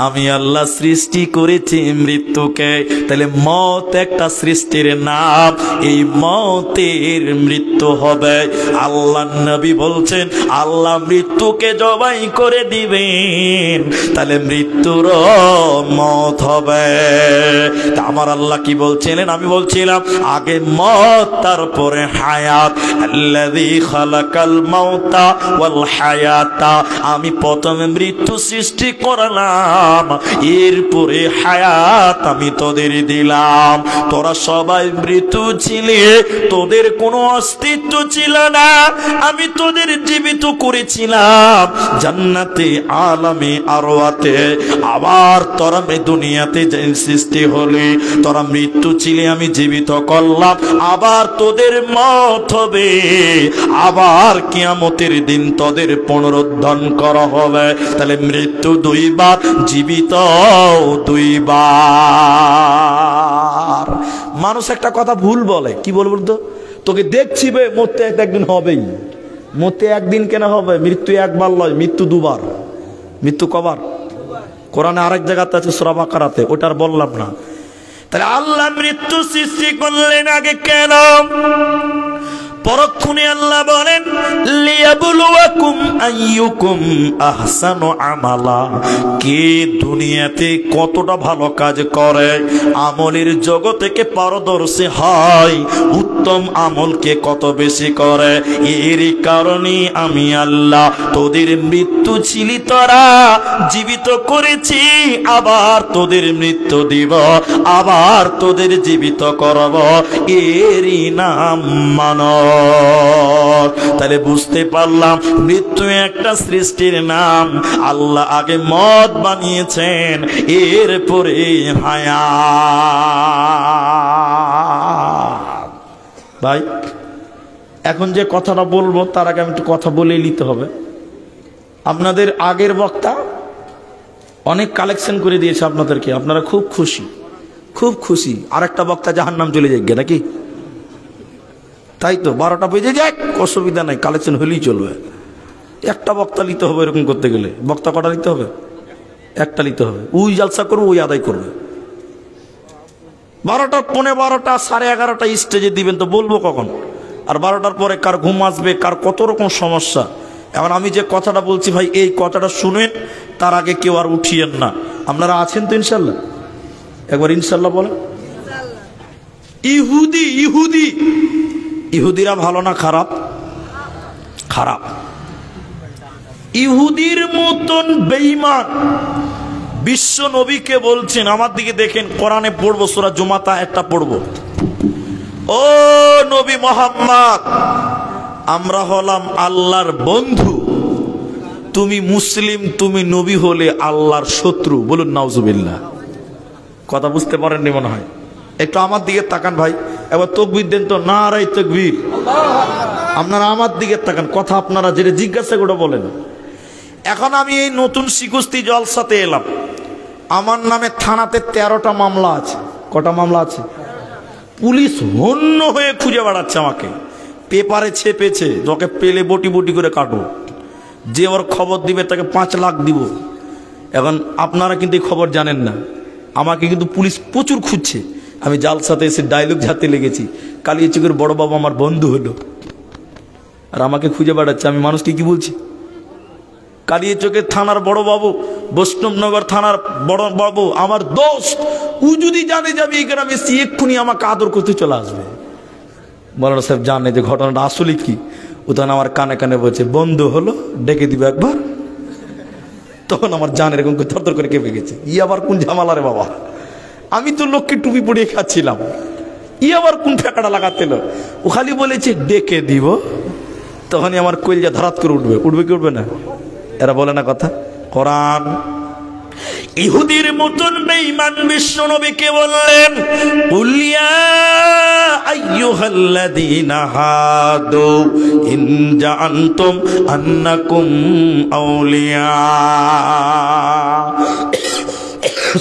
আমি আল্লাহ সৃষ্টি করেছি মৃত্যুকে। তাহলে মওত একটা সৃষ্টির নাম, এই মওতের মৃত্যু হবে। আল্লাহ নবী বলছেন আল্লাহ মৃত্যুকে জবাই করে দিবেন, তাহলে মৃত্যুর মওত হবে। তা আমার আল্লাহ কি বলছিলেন? আমি বলছিলাম আগে মওত, তারপরে হায়াত। আল্লাযী খালাকাল মাউতা ওয়াল হায়াতা, আমি প্রথমে মৃত্যু সৃষ্টি করলাম, এরপরে হায়াত আমি তোদের দিলাম। তোরা সবাই মৃত্যু ছিলে, তোদের কোনো অস্তিত্ব ছিল না, আমি তোদের জীবিত করেছিলাম জান্নাতে আলামে আরওয়াতে। আবার তোরা দুনিয়াতে যে সৃষ্টি হলি, তোরা মৃত্যু ছিলে, আমি জীবিত করলাম, আবার তোদের মওত হবে, আবার কিয়ামতের দিন তোদের পুনরুত্থান করা হবে। তাহলে মৃত্যু দুইবার, জীবিত দুইবার। মানুষ একটা কথা ভুল বলে, কি বলবো তো, তোকে দেখছি বে মরতে একদিন হবেই। মরতে একদিন কেন হবে? মৃত্যু একবার নয়, মৃত্যু দুবার। মৃত্যু কবার? কোরআনে আরেক জায়গাতে আছে সূরা বাকারাতে, ওটার বললাম না। তাহলে আল্লাহ মৃত্যু সৃষ্টি করলেন আগে কেন? পরক্ষণে আল্লাহ বলেন লিয়াবলুয়াকুম আইয়ুকুম আহসানু আমালা, কে দুনিয়াতে কতটা ভালো কাজ করে, আমলের জগতে কে পারদর্শী হয়, উত্তম আমল কে কত বেশি করে। এর কারণে আমি আল্লাহ তোদের মৃত্যু ছিলি তোরা জীবিত করেছি, আবার তোদের মৃত্যু দিব, আবার তোদের জীবিত করব, এরই নাম মানব। তাহলে বুঝতে পারলাম মৃত্যু একটা সৃষ্টির নাম। আল্লাহ আগে মওত বানিয়েছেন, এরপরে হায়াত। ভাই এখন যে কথাটা বলবো তার আগে আমি একটু কথা বলে নিতে হবে। আপনাদের আগের বক্তা অনেক কালেকশন করে দিয়েছে আপনাদেরকে, আপনারা খুব খুশি, খুব খুশি। আর একটা বক্তা জাহান্নাম চলে যাবে নাকি? তাই তো, 12টা বেজে যাক, অসুবিধা নাই, কালেকশন হলেই চলবে। একটা বক্তা নিতে হবে, এরকম করতে গেলে বক্তা কটা নিতে হবে? একটা নিতে হবে। ওই জালসা করবে, ওই আদায় করবে। 12টা, 12:15, 11:30 স্টেজে দিবেন, তো বলবো কখন? আর 12টার পরে কার ঘুম আসবে, কার কত রকম সমস্যা। এখন আমি যে কথাটা বলছি ভাই, এই কথাটা শুনেন, তার আগে কেউ আর উঠিয়েন না। আপনারা আছেন তো ইনশাল্লাহ? একবার ইনশাল্লাহ বলেন। ইহুদি, ইহুদি, ইহুদিরা ভালো না খারাপ? খারাপ। ইহুদির মতন বেঈমান বিশ্ব নবীকে বলছেন, আমার দিকে দেখেন, কোরআনে পড়বো, সূরা জুমাতা একটা পড়বো। ও নবী মুহাম্মদ, আমরা হলাম আল্লাহর বন্ধু, তুমি মুসলিম, তুমি নবী হলে আল্লাহর শত্রু। বলুন নাউজুবিল্লাহ। কথা বুঝতে পারেননি মনে হয়। একটু আমার দিকে তাকান ভাই, এবার তাকবীর দেন তো, নারায়ে তাকবীর। আপনারা আমার দিকে তাকান, কথা আপনারা যেটা জিজ্ঞাসা করে বলেন। এখন আমি এই নতুন শিকুস্তি জলসাতে এলাম, আমার নামে থানাতে 13টা মামলা আছে। কটা মামলা আছে? পুলিশ হন্য হয়ে খুঁজে বেড়াচ্ছে আমাকে, পেপারে ছেপেছে, যাকে পেলে বটি বটি করে কাটো, যে ওর খবর দিবে তাকে 5 লাখ দিব। এখন আপনারা কিন্তু এই খবর জানেন না, আমাকে কিন্তু পুলিশ প্রচুর খুঁজছে। আমি জালসাতে এসে ডায়লগ ঝাড়তে লেগেছি, কালিয়াচকের বড় বাবু আমার বন্ধু হলো, আর আমাকে খুঁজে বেড়াচ্ছে। আমি মানুষকে কি বলছি? কালিয়াচকের থানার বড় বাবু, বৈষ্ণবনগর থানার বড় বাবু আমার দোস্ত, ও যদি জানে যাবে এই গ্রামে, এক্ষুনি আমাকে আদর করতে চলে আসবে। মৌলানা সাহেব জানে যে ঘটনাটা আসলে কি, ও তখন আমার কানে কানে বলছে বন্ধু হলো, ডেকে দিবে একবার। তখন আমার জান এরকম থরথর করে কেঁপে গেছে। ই আবার কোন ঝামেলা রে বাবা, আমি তো লোককে টুপি পরিয়ে খাচ্ছিলাম, ই আবার কোন ফেঁকাটা লাগাতে? ও খালি বলেছে ডেকে দিব, তখনই আমার কইলজা ধরাত করে উঠবে, উঠবে কি উঠবে না? এরা বলে না কথা। কোরআন ইহুদির মতন বেঈমান বিশ্ব নবীকে বললেন, কুল ইয়া আইয়ুহাল্লাযীনা হাদু ইন জাআনতুম আন্নাকুম আউলিয়া।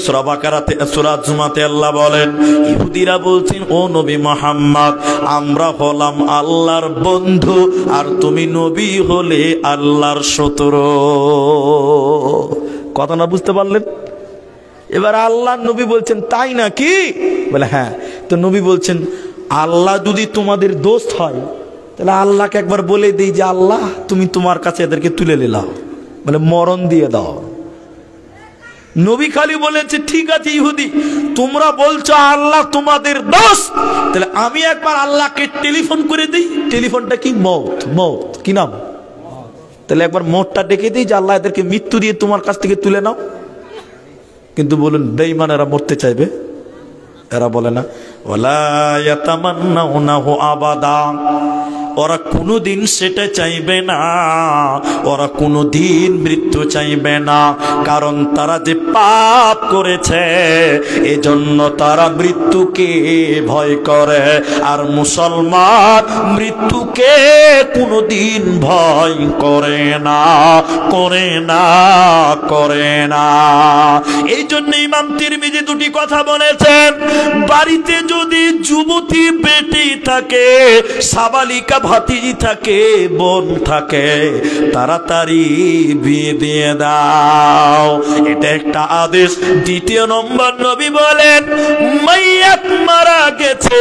সূরা বাকারাতে, সূরা জুমাতে আল্লাহ বলেন, ইহুদিরা বলছেন, ও নবী মুহাম্মদ, আমরা হলাম আল্লাহর বন্ধু আর তুমি নবী হলে আল্লাহর শত্রু। কথা না বুঝতে পারলেন? এবার আল্লাহ নবী বলছেন, তাই নাকি? বলে হ্যাঁ। তো নবী বলছেন, আল্লাহ যদি তোমাদের দোস্ত হয় তাহলে আল্লাহকে একবার বলে দিই যে আল্লাহ তুমি তোমার কাছে এদেরকে তুলে নিলাও, বলে মরণ দিয়ে দাও। নবী খালি বলেছে, ঠিক আছে ইহুদি, তোমরা বলছো আল্লাহ তোমাদের দোস্ত, তাহলে আমি একবার আল্লাহকে টেলিফোন করে দিই। টেলিফোনটা কি? মৌত। মৌত কি নাম? তাহলে একবার মৌতটা ডেকে দিই যে আল্লাহ এদেরকে মৃত্যু দিয়ে তোমার কাছ থেকে তুলে নাও। কিন্তু বলুন বেঈমান এরা মরতে চাইবে? এরা বলে না, ওয়ালা ইয়াতামান্নাউনাহু আবাদা, ওরা কোনোদিন সেটা চাইবে না, ওরা কোনোদিন মৃত্যু চাইবে না, কারণ তারা যে পাপ করেছে এজন্য তারা মৃত্যুকে ভয় করে। আর মুসলমান মৃত্যুকে কোনোদিন ভয় করে না, করে না, করে না। এই জন্য ইমাম তিরমিজি দুটি কথা বলেছেন, বাড়িতে যদি যুবতী বেটি থাকে, সাবালিকা ভাতিজি থাকে, বোন থাকে, তাড়াতাড়ি বিয়ে দিয়ে দাও, এটা একটা আদেশ। দ্বিতীয় নম্বর নবী বলেন, মাইয়াত মারা গেছে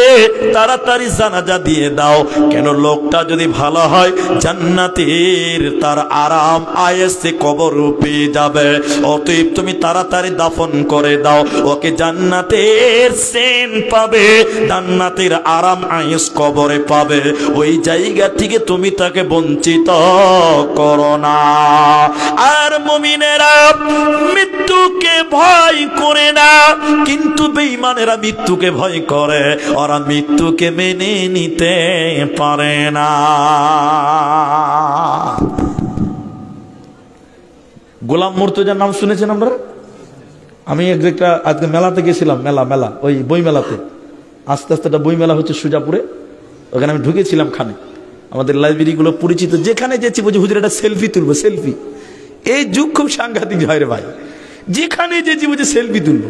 তাড়াতাড়ি জানাজা দিয়ে দাও, কেন লোকটা যদি ভালো হয় জান্নাতের তার আরাম আয়েশে কবর পেয়ে যাবে, অতএব তুমি তাড়াতাড়ি দাফন করে দাও, ওকে জান্নাতের সেন পাবে, জান্নাতের আরাম আয়েশ কবরে পাবে, ওই জায়গা থেকে তুমি তাকে বঞ্চিত করো না। আর মুমিনেরা মৃত্যুকে ভয় করে না, কিন্তু বেঈমানেরা মৃত্যুকে ভয় করে, ওরা মৃত্যুকে মেনে নিতে পারে না। গোলাম মুর্তজার নাম শুনেছেন আপনারা? আমি একটা আজকে মেলাতে গেছিলাম, মেলা ওই বই মেলাতে, আস্তে আস্তে একটা বই মেলা হচ্ছে সুজাপুরে, ওখানে আমি ঢুকেছিলাম। খানে আমাদের লাইব্রেরিগুলো পরিচিত, যেখানে যেছি বলছি হুজুর একটা সেলফি তুলবো, সেলফি। এই যুগ খুব সাংঘাতিক হয় রে ভাই, যেখানে যেছি বলছি সেলফি তুলবো।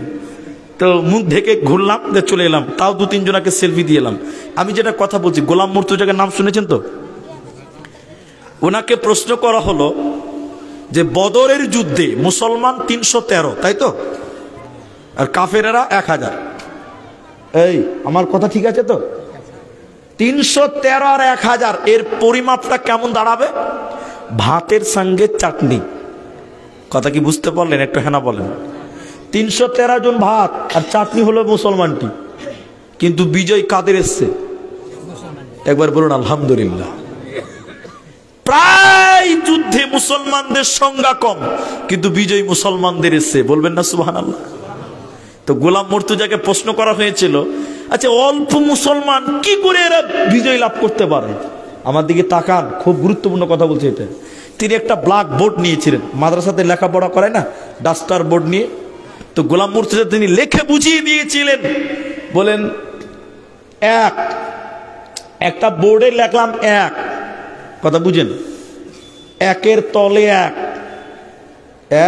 তো মুখ ঢেকে ঘুরলাম, চলে এলাম, তাও দু তিনজনকে সেলফি দিয়ে এলাম। আমি যেটা কথা বলছি, গোলাম মুর্তজার নাম শুনেছেন তো? ওনাকে প্রশ্ন করা হলো যে বদরের যুদ্ধে মুসলমান 313, তাই তো, আর কাফেরেরা 1000। এই আমার কথা ঠিক আছে তো? 313 আর 1000 এর পরিমাপটা কেমন দাঁড়াবে? ভাতের সঙ্গে চাটনি। কথা কি বুঝতে পারলেন? একটু হেনা বলেন। 313 জন ভাত আর চাটনি হলো মুসলমানটি, কিন্তু বিজয় কাদের এসছে? একবার বলুন আলহামদুলিল্লাহ। প্রায় যুদ্ধে মুসলমানদের সংখ্যা কম, কিন্তু বিজয় মুসলমানদের এসছে, বলবেন না সুবহানাল্লাহ? তো গোলাম মুর্তজাকে প্রশ্ন করা হয়েছিল, আচ্ছা অল্প মুসলমান কি করে এরা বিজয় লাভ করতে পারে? আমার দিকে তাকান, খুব গুরুত্বপূর্ণ কথা বলছে এটা। তিনি একটা ব্ল্যাক বোর্ড নিয়েছিলেন, মাদ্রাসাতে লেখাপড়া করে না, ডাস্টার বোর্ড নিয়ে। তো গোলাম মুর্তজা তিনি লেখে বুঝিয়ে দিয়েছিলেন, বলেন একটা বোর্ডে লেখলাম 1, কথা বুঝেন, 1-এর তলে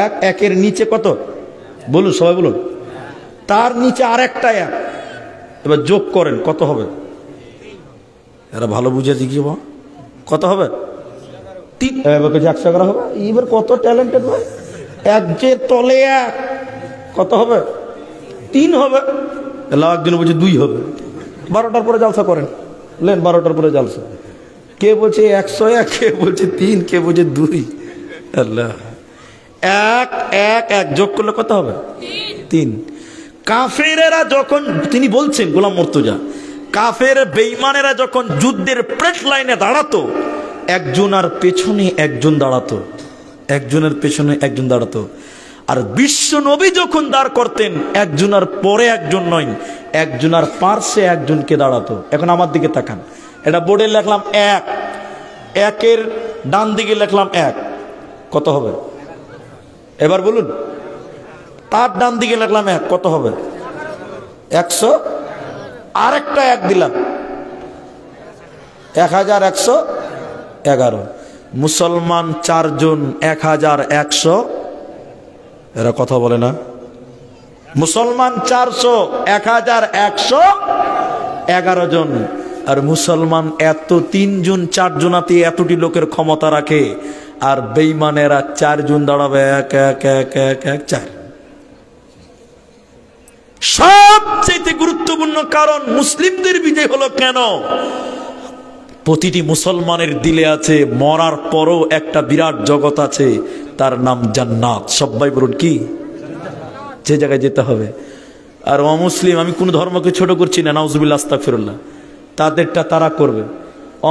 1, 1-এর নিচে কত বলুন, সবাই বলুন, তার নিচে আরেকটা 1, এবার যোগ করেন কত হবে? এরা ভালো বুঝে দিকে কত হবে? 3। 111 হবে। এবার কত ট্যালেন্টেড ভাই, 1-এর তলে 1 কত হবে? 3 হবে। একজন বলছে 2 হবে। 12টার পরে জালসা করেন, লেন 12টার পরে জালসা। কে বলছে 101, কে বলছে 3, কে বলছে 2। আল্লাহ, 1 যোগ করলে কত হবে? 3। কাফেরেরা যখন, তিনি বলছেন গোলাম মুর্তজা, কাফের বেঈমানেরা যখন যুদ্ধের প্রেট লাইনে দাঁড়াতো, একজনের পেছনে একজন দাঁড়াতো, একজনের পেছনে একজন দাঁড়াতো। আর বিশ্ব নবী যখন দাঁড় করতেন, একজনের পরে একজন নয়, একজনের পার্শ্বে একজনকে দাঁড়াতো। এখন আমার দিকে তাকান, এটা বোর্ডে লিখলাম 1, একের ডান দিকে লিখলাম 1, কত হবে? এবার বলুন। তার ডান দিকে লিখলাম 1, কত হবে? 100। আরেকটা 1 দিলাম, 1111। মুসলমান 4 জন, 1100। এরা কথা বলে না। মুসলমান 400, 1111 জন। আর মুসলমান এত 3 জন 4 জনাতে এতটি লোকের ক্ষমতা রাখে, আর বেঈমানেরা 4 জন দাঁড়াবে 1 1 1 1 1 4। সবচেয়ে গুরুত্বপূর্ণ কারণ মুসলিমদের বিজয় হলো কেন? প্রতিটি মুসলমানের দিলে আছে মরার পরও একটা বিরাট জগৎ আছে, তার নাম জান্নাত। সবাই বলুন কি? যে জায়গায় যেতে হবে। আর অমুসলিম, আমি কোন ধর্মকে ছোট করছি না, নাউজুবিল্লাহ আস্তাগফিরুল্লাহ, তাদেরটা তারা করবে।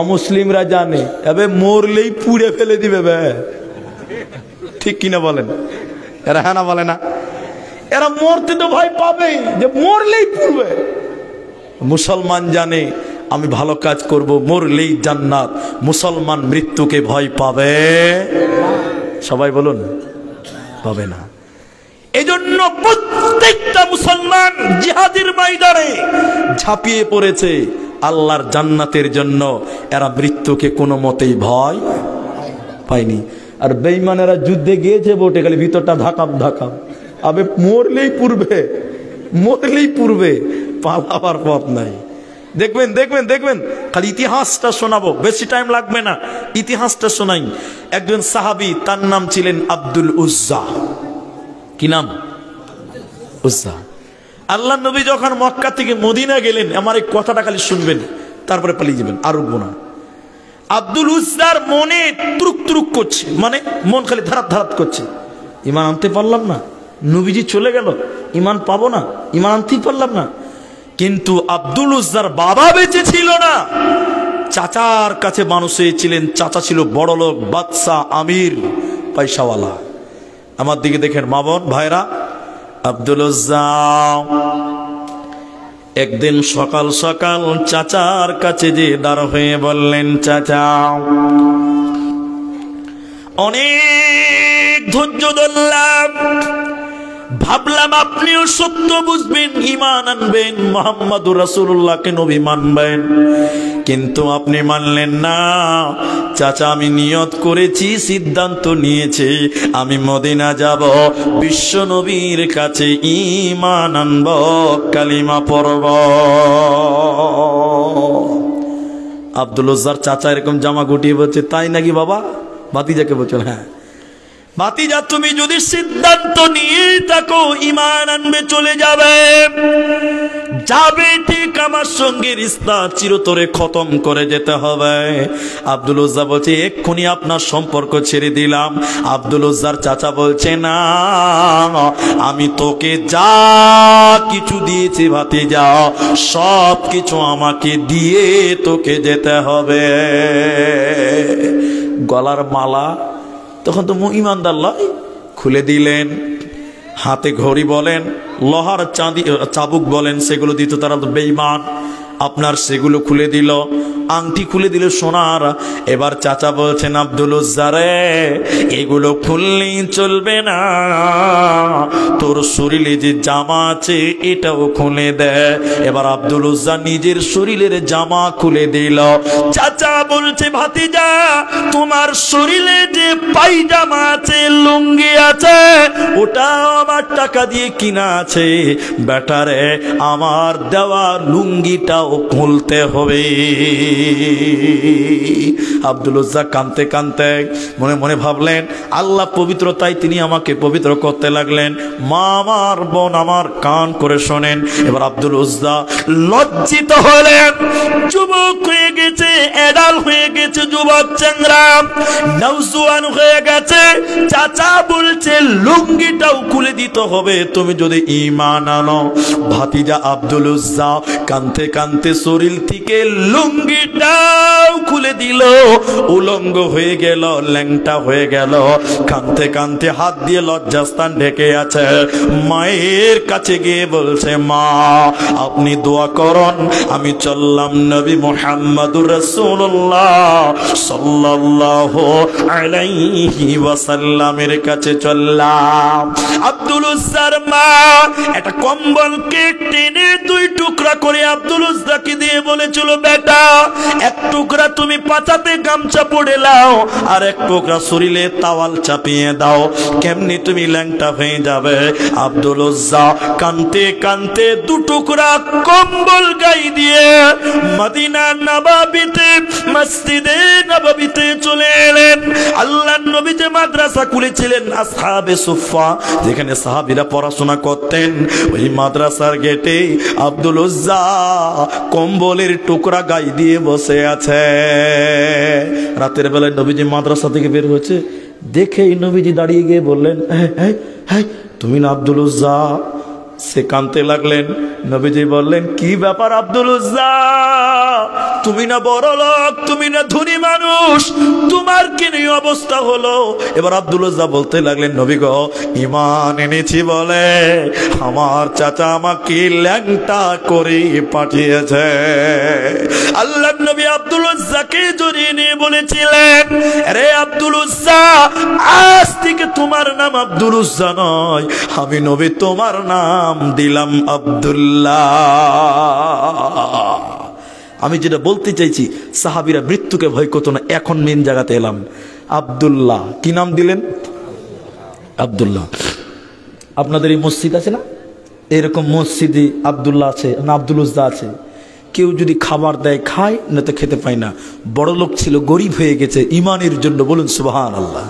অমুসলিমরা জানে এবে মরলেই পুড়ে ফেলে দিবে বে, ঠিক কিনা বলেন? এরা হ্যাঁ না বলে না? এরা মরতে তো ভয় পাবে, যে মরলেই পুড়বে। মুসলমান জানে আমি ভালো কাজ করব, মরলেই জান্নাত। মুসলমান মৃত্যুকে ভয় পাবে? সবাই বলুন, পাবে না। এজন্য প্রত্যেকটা মুসলমান জিহাদের ময়দানে ঝাঁপিয়ে পড়েছে আল্লাহর জান্নাতের জন্য। এরা মৃত্যুকে কোনো মতেই ভয় পায়নি। আর বেঈমানেরা যুদ্ধে গিয়েছে বটে, খালি ভিতরটা ধাকাম ধাকাম, আবে মরলেই পুড়বে, মরলেই পুড়বে, পালাবার পথ নাই। দেখবেন দেখবেন দেখবেন, খালি ইতিহাসটা শোনাবো, বেশি টাইম লাগবে না, ইতিহাসটা শোনাই। একজন সাহাবী, তার নাম ছিলেন আব্দুল উজ্জা। কি নাম? উজ্জা। আল্লাহ নবী যখন মক্কা থেকে মদিনা গেলেন, আমার এই কথাটা খালি শুনবেন, তারপরে পালিয়ে যাবেন, আর উঠবো না। আব্দুল উজ্জার মনে তুরুক তুরুক করছে, মানে মন খালি ধারাত ধারাত করছে, ইমান আনতে পারলাম না, নবীজি চলে গেল, ইমান পাবো না, ইমান আনতেই পারলাম না। কিন্তু আব্দুল উজ্জার বাবা বেঁচে ছিল না, চাচার কাছে মানুষ ছিলেন। চাচা ছিল বড় লোক, বাদশা, আমির, পয়সাওয়ালা। আমার দিকে দেখেন মা বোন ভাইরা, আব্দুল উজ্জা একদিন সকাল সকাল চাচার কাছে যে দাঁড় হয়ে বললেন, চাচা অনেক ধৈর্য ধরলাম, ভাবলাম আপনিও সত্য বুঝবেন, ঈমান আনবেন, মুহাম্মাদুর রাসূলুল্লাহকে নবী মানবেন, কিন্তু আপনি মানলেন না। চাচা আমি নিয়ত করেছি, সিদ্ধান্ত নিয়েছি, আমি মদিনা যাব, বিশ্ব নবীর কাছে ঈমান আনব, কালিমা পড়ব। আব্দুল উজ্জার চাচা এরকম জামা গুটিয়ে বলছে, তাই নাকি বাবা? ভাতিজাকে বলছেন, হ্যাঁ ভাতিজা তুমি যদি সিদ্ধান্ত নিয়ে থাকো ঈমান আনবে, চলে যাবে, যাবে ঠিক, আমার সঙ্গে রিশতা চিরতরে খতম করে যেতে হবে। আব্দুল উজ্জা বলছে, এক্ষুনি আপনার সম্পর্ক ছেড়ে দিলাম। আব্দুল উজ্জার চাচা বলছে, না, আমি তোকে যা কিছু দিয়েছি ভাতিজা, সব কিছু আমাকে দিয়ে তোকে যেতে হবে। গলার মালা তখন তো ইমানদার লয়, খুলে দিলেন। হাতে ঘড়ি বলেন, লোহার চাবুক বলেন, সেগুলো দিত তারা তো বেঈমান, আপনার সেগুলো খুলে দিল, আংটি খুলে দিল সোনার। এবার চাচা বলছেন, আব্দুল উজ্জা রে, এগুলো খুললেই চলবে না, তোর শরীরে যে জামা আছে এটাও খুলে দে। এবার আব্দুল উজ্জা নিজের শরীরের জামা খুলে দিল। চাচা বলছে, ভাতিজা তোমার শরীরে যে পায়জামা আছে, লুঙ্গি আছে, ওটা আমার টাকা দিয়ে কিনা আছে, বেটারে আমার দেওয়া লুঙ্গিটাও খুলতে হবে। আব্দুল উজ্জা কাঁদতে কাঁদতে মনে মনে ভাবলেন, আল্লাহ পবিত্র, তাই তিনি আমাকে পবিত্র করতে লাগলেন। মা আমার, বোন আমার, কান করে শোনেন। এবার আব্দুল উজ্জা লজ্জিত হলেন, যুবক হয়ে গেছে, এডাল হয়ে গেছে, যুবক চ্যাংরা নওজোয়ান হয়ে গেছে। চাচা বলছে লুঙ্গিটাও খুলে দিতে হবে তুমি যদি ঈমান আনো। ভাতিজা আব্দুল উজ্জা কাঁদতে কাঁদতে শরীর থেকে লুঙ্গি লুঙ্গিটাও খুলে দিল, উলঙ্গ হয়ে গেল, ল্যাংটা হয়ে গেল, কাঁদতে কাঁদতে হাত দিয়ে লজ্জাস্থান ঢেকে আছে। মায়ের কাছে গিয়ে বলছে, মা আপনি দোয়া করুন, আমি চললাম নবী মুহাম্মদুর রাসূলুল্লাহ সাল্লাল্লাহু আলাইহি ওয়াসাল্লামের কাছে চললাম। আব্দুল উজ্জার মা একটা কম্বলকে টেনে দুই টুকরা করে আব্দুল উজ্জাকে দিয়ে বলেছিল, বেটা এক টুকরা তুমি পাছাতে গামছা পড়ে নাও, আর এক টুকরা শরীরে তাওয়াল চাপিয়ে দাও, কেমনি তুমি ল্যাংটা হয়ে যাবে। আব্দুল উজ্জা কানতে কানতে দু টুকরা কম্বল গায়ে দিয়ে মদিনা নববীতে, মসজিদে নববীতে চলে এলেন। আল্লাহর নবী যে মাদ্রাসা খুলেছিলেন আসহাবে সুফা, যেখানে সাহাবীরা পড়াশোনা করতেন, ওই মাদ্রাসার গেটে আব্দুল উজ্জা কম্বলের টুকরা গায়ে দিয়ে বসে আছে। রাতের বেলায় নবীজি মাদ্রাসা থেকে বের হয়েছে, দেখেই নবীজি দাঁড়িয়ে গিয়ে বললেন, তুমি না আব্দুল উজ্জা? সে কাঁদতে লাগলেন। নবীজি বললেন, কি ব্যাপার আব্দুল উজ্জা, তুমি না বড় লোক, তুমি না ধনী মানুষ, তোমার কি এই অবস্থা হলো? এবার আব্দুল উজ্জা বলতে লাগলেন, নবী গো, ঈমান এনেছি বলে আমার চাচা আমাকে ল্যাংটা করে পাঠিয়েছে। আল্লাহর নবী আব্দুল উজ্জাকে জড়িয়ে নিয়ে বলেছিলেন, আরে আব্দুল উজ্জা, আজ থেকে তোমার নাম আব্দুল উজ্জা নয়, আমি নবী তোমার নাম দিলাম আব্দুল্লাহ। আমি যেটা বলতে চাইছি, সাহাবীরা মৃত্যুকে ভয় করতো না, এখন মেন জায়গাতে এলাম। আব্দুল্লাহ কি নাম দিলেন? আব্দুল্লাহ। আপনাদের এই মসজিদ আছে না, এরকম মসজিদে আব্দুল্লাহ আছে না, আব্দুল উজ্জা আছে। কেউ যদি খাবার দেয় খায়, না তো খেতে পায় না। বড় লোক ছিল, গরিব হয়ে গেছে ইমানের জন্য, বলুন সুবহানাল্লাহ।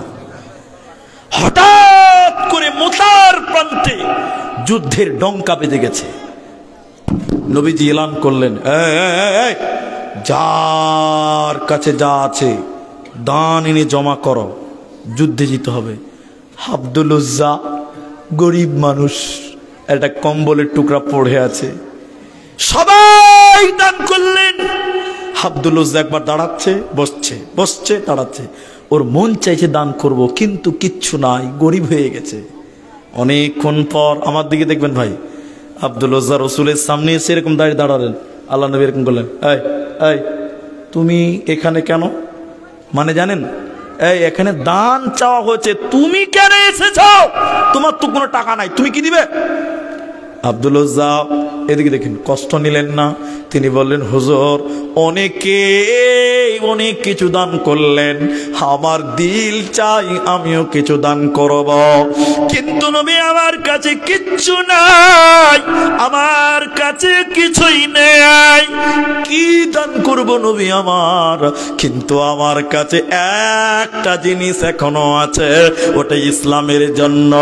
হঠাৎ করে মুতার প্রান্তে যুদ্ধের ডঙ্কা বেজে গেছে। নবীজি এলান করলেন, যার কাছে যা আছে দান এনে জমা করো, যুদ্ধে যেতে হবে। আব্দুল উজ্জা গরিব মানুষ, একটা কম্বলের টুকরা পড়ে আছে, সবাই দান করলেন। আব্দুল উজ্জা একবার দাঁড়াচ্ছে, বসছে, বসছে, দাঁড়াচ্ছে। ওর মন চাইছে দান করব, কিন্তু কিচ্ছু নাই, গরিব হয়ে গেছে। অনেকক্ষণ পর আমার দিকে দেখবেন ভাই, আব্দুল উজ্জা রসুলের সামনে এসে এরকম দাঁড়িয়ে দাঁড়ালেন। আল্লাহ নবী এরকম করলেন, এই তুমি এখানে কেন? মানে জানেন, এখানে দান চাওয়া হয়েছে, তুমি কেন এসেছ? তোমার তো কোনো টাকা নাই, তুমি কি দিবে? আব্দুল উজ্জা এদিকে দেখেন, কষ্ট নিলেন না। তিনি বললেন, হুজুর অনেকে অনেক কিছু দান করলেন, আমার দিল চাই আমিও কিছু দান করব, কিন্তু নবী আমার কাছে কিচ্ছু নাই, আমার কাছে কিছুই নেই, কি দান করব নবী আমার? কিন্তু আমার কাছে একটা জিনিস এখনো আছে, ওটা ইসলামের জন্য,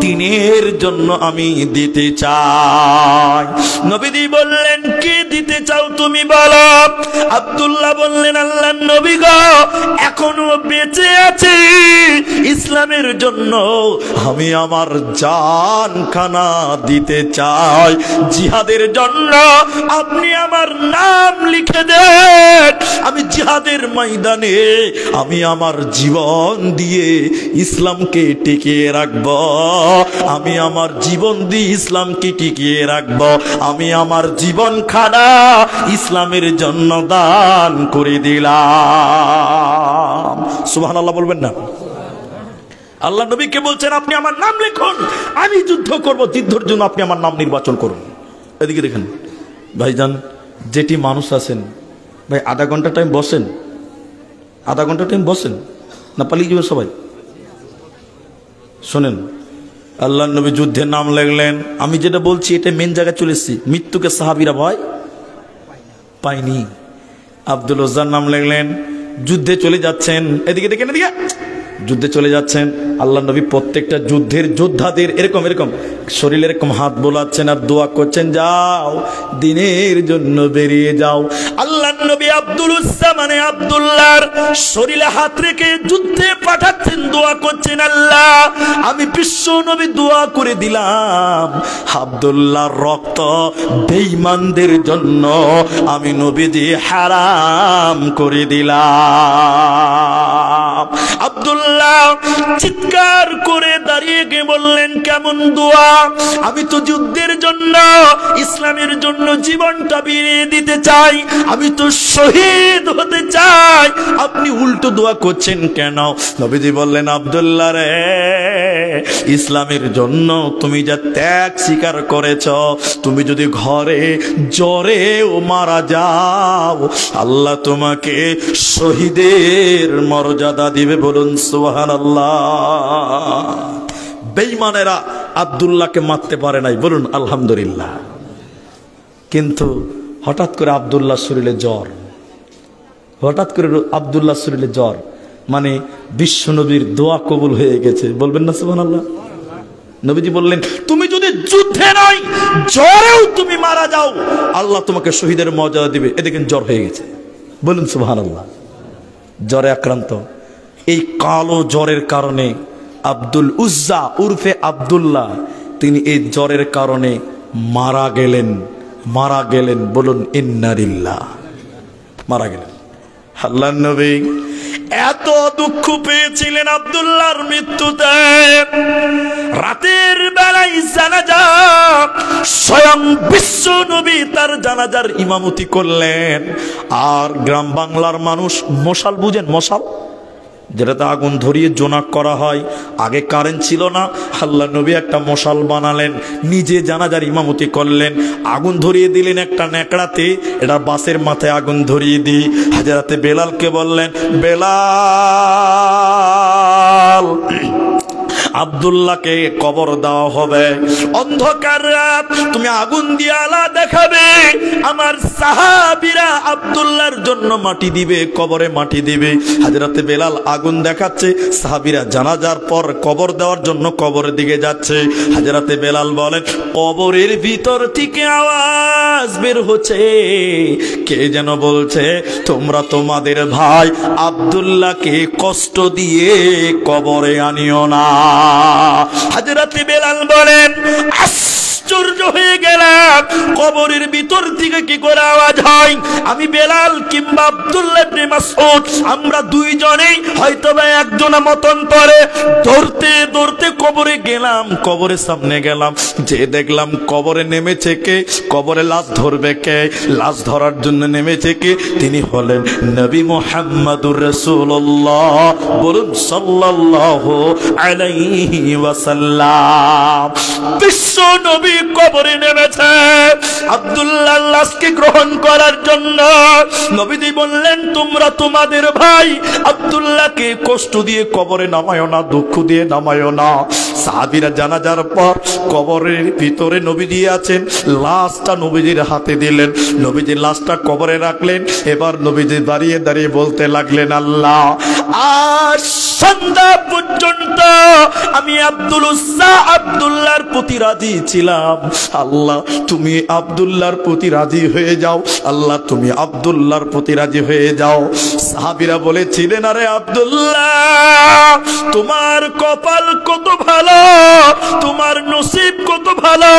দ্বীনের জন্য আমি দিতে চাই। নবীজি বললেন, কি দিতে চাও তুমি বলো? আব্দুল্লাহ বললেন, আল্লাহর নবী গো, এখনো বেঁচে আছি ইসলামের জন্য, আমি আমার জানখানা দিতে চাই জিহাদের জন্য, আপনি আমার নাম লিখে দেন, আমি জিহাদের ময়দানে আমি আমার জীবন দিয়ে ইসলামকে টিকিয়ে রাখব, আমি আমার জীবন দিয়ে ইসলামকে টিকিয়ে রাখব, আমি আমার জীবন খানা ইসলামের জন্য দান করে দিলাম। সুবহানাল্লাহ বলবেন না? আল্লাহ নবীকে বলছেন, আপনি আমার নাম লিখুন, আমি যুদ্ধ করব, যুদ্ধের জন্য আপনি আমার নাম নির্বাচন করুন। এদিকে দেখেন ভাইজান, যেটি মানুষ আছেন ভাই, আধা ঘন্টা টাইম বসেন, আধা ঘন্টা টাইম বসেন না, পালিয়ে যাবেন সবাই। শোনেন, আল্লাহ নবী যুদ্ধের নাম লিখলেন। আমি যেটা বলছি এটা মেন জায়গায় চলে এসেছি। মৃত্যুকে সাহাবীরা ভয় পায়নি। আব্দুল উজ্জার নাম লিখলেন, যুদ্ধে চলে যাচ্ছেন। এদিকে দেখেন, এদিকে যুদ্ধে চলে যাচ্ছেন, আল্লাহ নবী প্রত্যেকটা যুদ্ধের যোদ্ধাদের এরকম এরকম শরীরে এরকম হাত বোলাচ্ছেন আর দোয়া করছেন, যাও দিনের জন্য বেরিয়ে যাও। আল্লাহ নবী আব্দুল উজ্জা মানে আব্দুল্লাহর শরীরে হাত রেখে যুদ্ধে পাঠাচ্ছেন, দোয়া করছেন, আল্লাহ আমি বিশ্ব নবী দোয়া করে দিলাম আব্দুল্লাহর রক্ত বেঈমানদের জন্য আমি নবীজি হারাম করে দিলাম। আব্দুল্লাহ চিৎকার করে দাঁড়িয়ে গিয়ে বললেন, কেমন দোয়া? আমি তো যুদ্ধের জন্য ইসলামের জন্য জীবনটা বিলিয়ে দিতে চাই, আমি তো শহীদ হতে চাই, আপনি উল্টো দোয়া করছেন কেন? নবীজি বললেন, আব্দুল্লাহ রে, ইসলামের জন্য তুমি যা ত্যাগ স্বীকার করেছ, তুমি যদি ঘরে জ্বরেও মারা যাও আল্লাহ তোমাকে শহীদের মর্যাদা দিবে। বলুন সুবহানাল্লাহ। বেঈমানেরা আব্দুল্লাহকে মারতে পারে নাই, বলুন আলহামদুলিল্লাহ। কিন্তু হঠাৎ করে আব্দুল্লাহ শরীরে জ্বর, হঠাৎ করে আব্দুল্লাহ শরীরে জ্বর, মানে বিশ্বনবীর দোয়া কবুল হয়ে গেছে। বলবেন না সুবহানাল্লাহ? নবীজি বললেন, তুমি যদি যুদ্ধে নয় জ্বরেও তুমি মারা যাও আল্লাহ তোমাকে শহীদের মর্যাদা দিবে। এ দেখেন জ্বর হয়ে গেছে, বলুন সুবহানাল্লাহ। জ্বরে আক্রান্ত, এই কালো জ্বরের কারণে আব্দুল উজ্জা উর্ফে আব্দুল্লাহ তিনি এই জ্বরের কারণে মারা গেলেন। মারা গেলেন, বলুন ইন্না লিল্লাহ, মারা গেলেন। আল্লাহর নবী এত দুঃখ পেয়েছিলেন আব্দুল্লাহর মৃত্যুতে, রাতের বেলায় জানাজা স্বয়ং বিশ্ব নবী তার জানাজার ইমামতি করলেন। আর গ্রাম বাংলার মানুষ মশাল বুঝেন, মশাল যেটাতে আগুন ধরিয়ে জোনাক করা হয়, আগে কারেন্ট ছিল না, আল্লাহ নবী একটা মশাল বানালেন, নিজে জানাজার ইমামতি করলেন, আগুন ধরিয়ে দিলেন একটা ন্যাকড়াতে, এটা বাসের মাথায় আগুন ধরিয়ে দিই। হযরতে বেলালকে বললেন, বেলাল আব্দুল্লাহকে কবর দেওয়া হবে, অন্ধকার রাত, তুমি আগুন দিয়ে আলা দেখাবে, আমার সাহাবীরা আব্দুল্লাহর জন্য মাটি দিবে, কবরে মাটি দিবে। হযরতে বেলাল আগুন দেখাচ্ছে, সাহাবীরা জানাজার পর কবর দেওয়ার জন্য কবরের দিকে যাচ্ছে। হযরতে বেলাল বলেন, কবরের ভিতর থেকে আওয়াজ বের হচ্ছে, কে যেন বলছে, তোমরা তোমাদের ভাই আব্দুল্লাহকে কষ্ট দিয়ে কবরে আনিও না। হযরতে বেলাল বলেন, আশ্চর্য হয়ে গেলাম, কবরের ভিতর থেকে কি করে আওয়াজ হয়? আমি বেলাল কিংবা আব্দুল্লাহ ইবনে মাসউদ আমরা দুইজনেই হয়তোবা একজনা মতন পরে দৌড়তে দৌড়তে কবরে গেলাম, কবরের সামনে গেলাম, যে দেখলাম কবরে নেমেছে কে, কবরে লাশ ধরবে কে, লাশ ধরার জন্য নেমেছে কে, তিনি হলেন নবী মুহাম্মদুর রাসূলুল্লাহ, বলুন সাল্লাল্লাহু আলাইহি ওয়াসাল্লাম। বিশ্ব নবী কবরে নেমেছে আব্দুল্লাহর লাশকে গ্রহণ করার জন্য। নবীজি বললেন, তোমরা তোমাদের ভাই আব্দুল্লাহকে কষ্ট দিয়ে কবরে নামায়ো না, দুঃখ দিয়ে নামায়ো না। সাহাবীরা জানাজার পর কবরের ভিতরে নবীজি আছেন, লাশটা নবীজির হাতে দিলেন, নবীজি লাশটা কবরে রাখলেন। এবার নবীজি দাঁড়িয়ে দাঁড়িয়ে বলতে লাগলেন, আল্লাহ আজ সন্ধ্যা পর্যন্ত আমি আব্দুল উজ্জা আব্দুল্লাহর প্রতি রাজি ছিলাম, আল্লাহ তুমি আব্দুল্লাহর প্রতি রাজি হয়ে যাও, আল্লাহ তুমি আব্দুল্লাহর প্রতি রাজি হয়ে যাও। সাহাবীরা বলেছিলেন, আরে আব্দুল্লাহ তোমার কপাল কত ভালো, তোমার নসিব কত ভালো,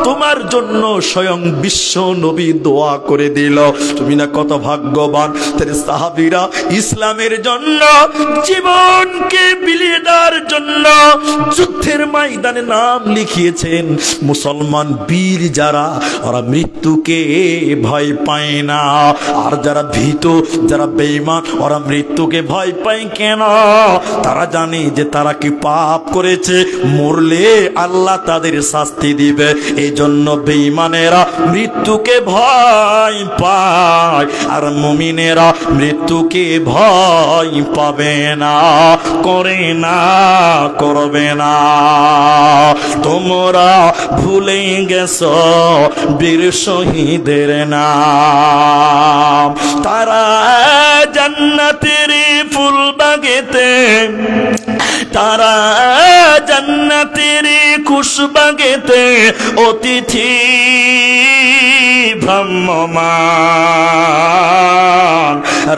তোমার জন্য স্বয়ং বিশ্ব নবী দোয়া করে দিল, তুমি না কত ভাগ্যবান। তাই সাহাবীরা ইসলামের জন্য জীবনকে বিলিয়ে দেওয়ার জন্য যুদ্ধের ময়দানে নাম লিখিয়েছেন। মুসলমান বীর যারা, ওরা মৃত্যুকে ভয় পায় না, আর যারা ভীত, যারা বেঈমান, ওরা মৃত্যুকে ভয় পায় কেন? তারা জানে যে তারা কি পাপ করেছে, মরলে আল্লাহ তাদের শাস্তি দিবে। এই জন্য বেঈমানেরা মৃত্যুকে ভয় পায়, আর মুমিনেরা মৃত্যুকে ভয় পাবে না, করে না, করবে না। তোমরা ভুলে গেছো বীর শহীদের নাম, তারা জান্নাতের ফুল বাগেতে তারা জান্নাতের খুশবাগেতে অতিথি ভ্রাম্যমান,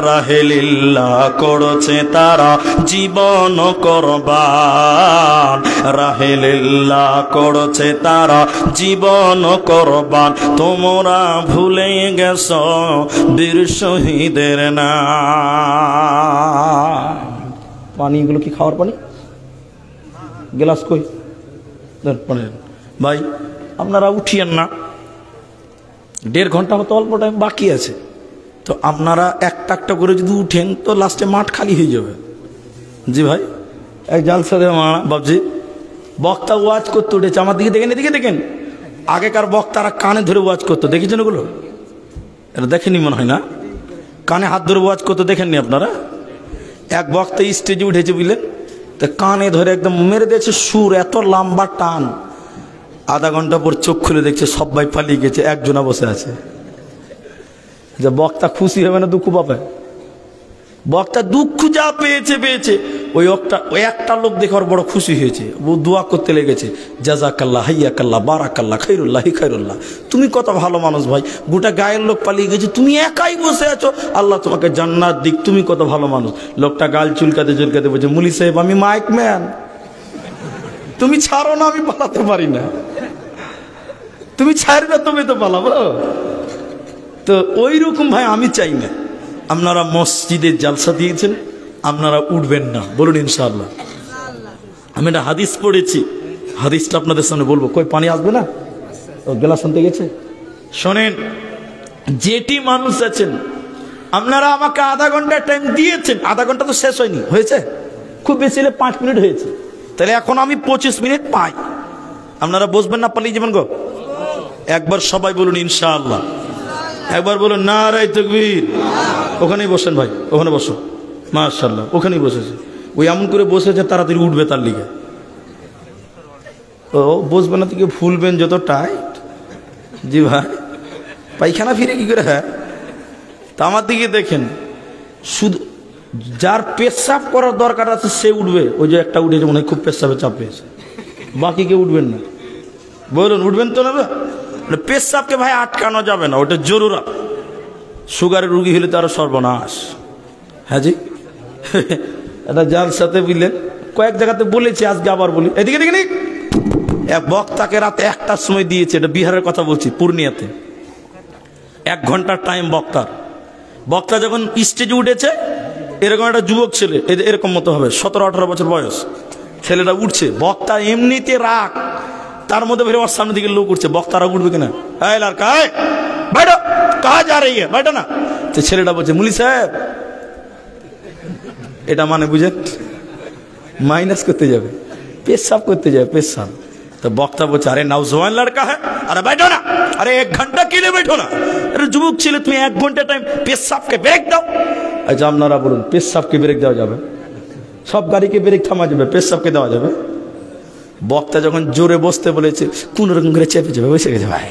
রাহে লিল্লাহ করছে তারা জীবন কুরবান, রাহে লিল্লাহ করছে তারা জীবন কুরবান। তোমরা ভুলে গেছো বীর শহীদের নাম। পানি এগুলো কি খাওয়ার পানি? গ্লাস কই ভাই? আপনারা উঠিয়েন না, 1.5 ঘন্টা মতো অল্প টাইম বাকি আছে। তো আপনারা একটা একটা করে যদি উঠেন তো লাস্টে মাঠ খালি হয়ে যাবে। জি ভাই, এক জালসা দে মারা বাবজি বক্তা ওয়াজ করতে উঠেছে, আমার দিকে দেখেন, এদিকে দেখেন। আগেকার বক্তারা কানে ধরে ওয়াজ করতো, দেখেছেন ওগুলো? এটা দেখেনি মনে হয় না? কানে হাত ধরে ওয়াজ করতে দেখেননি আপনারা? এক বক্তা স্টেজে উঠেছে বুঝলেন, তো কানে ধরে একদম মেরে দিয়েছে সুর, এত লম্বা টান। আধা ঘন্টা পর চোখ খুলে দেখছে সবাই পালিয়ে গেছে, একজনা বসে আছে। যে বক্তা খুশি হবে না দুঃখ পাবে? বক্তা দুঃখ যা পেয়েছে পেয়েছে, ওই একটা লোক দেখে ওর বড় খুশি হয়েছে, ও দোয়া করতে লেগেছে, জাযাকাল্লাহ হাইয়াকাল্লাহ বারাকাল্লাহ খাইরুল্লাহ খাইরুল্লাহ। তুমি কত ভালো মানুষ ভাই, গোটা গায়ের লোক পালিয়ে গেছে, তুমি একাই বসে আছো, আল্লাহ তোমাকে জান্নাত দিক, তুমি কত ভালো মানুষ। লোকটা গাল চুলকাতে চুলকাতে বলছে, মুলি সাহেব আমি মাইক ম্যান, তুমি ছাড়ো না, আমি পালাতে পারি না, তুমি ছাড়বে তুমি তো পালাবো। তো ওই রকম ভাই আমি চাই না। আপনারা মসজিদে জালসা দিয়েছেন, আপনারা উঠবেন না, বলুন ইনশাআল্লাহ। আমি একটা হাদিস পড়েছি, হাদিসটা আপনাদের সামনে বলবো। কই পানি আসবে না? ও গেলাস আনতে গেছে। শোনেন, যেটি মানুষ আছেন, আপনারা আমাকে আধা ঘন্টা টাইম দিয়েছেন, আধা ঘন্টা তো শেষ হয়নি, হয়েছে খুব বেশি হলে 5 মিনিট হয়েছে, তাহলে এখন আমি 25 মিনিট পাই। আপনারা বসবেন না, পালিয়ে যাবেন গো? একবার সবাই বলুন ইনশাআল্লাহ, একবার বলুন নারায়ে তাকবীর। ওখানেই বসেন ভাই, ওখানে বসো, মাশাআল্লাহ ওখানেই বসেছে। ওই এমন করে বসেছে তাড়াতাড়ি উঠবে তার লিগে। ও বসবে না থেকে ফুলবেন যত টাইট। জি ভাই, পায়খানা ফিরে কি করে? হ্যাঁ, তা আমার দিকে দেখেন, শুধু যার পেশাব করার দরকার আছে সে উঠবে। ওই যে একটা উঠেছে মনে হয় খুব পেশাবে চাপ পেয়েছে, বাকি কেউ উঠবেন না। বলুন উঠবেন তো না? পেশাবকে ভাই আটকানো যাবে না, ওটা জরুরত। সুগারের রুগী হলে তো আরো সর্বনাশ। হ্যাঁ জি, এটা যার সাথে বুঝলেন, কয়েক জায়গাতে বলেছি, আজকে আবার বলি। এদিকে দেখেন, এক বক্তাকে রাতে 1টার সময় দিয়েছে, এটা বিহারের কথা বলছি, পূর্ণিয়াতে 1 ঘন্টার টাইম বক্তার। বক্তা যখন স্টেজে উঠেছে, এরকম একটা যুবক ছেলে, এরকম মতো হবে 17-18 বছর বয়স, ছেলেটা উঠছে। বক্তা এমনিতে রাগ, তার মধ্যে বেরো ওর সামনে দিকে লোক উঠছে, বক্তারা উঠবে কিনা? বাইটো কাহা যা রही है, বাইটো না। তো ছেলেটা বলছে, মুলি সাহেব, এটা মানে বুঝেন মাইনাস করতে যাবে, পেশাব করতে যাবে, পেশাব। তো বক্তা বলছে, আরে নওজওয়ান লড়কা है, আরে বাইটো না, আরে 1 ঘন্টা के लिए बैठो ना, আরে যুবক ছেলে তুমি 1 ঘন্টা টাইম পেশাবকে ব্রেক দাও। আচ্ছা আপনারা বলুন, পেশাবকে ব্রেক দেওয়া যাবে? সব গাড়িকে ব্রেক থামা যাবে, পেশাবকে দেওয়া যাবে? বক্তা যখন জোরে বসতে বলেছে, কোন রকম করে চেপে চেপে বসে গেছে ভাই।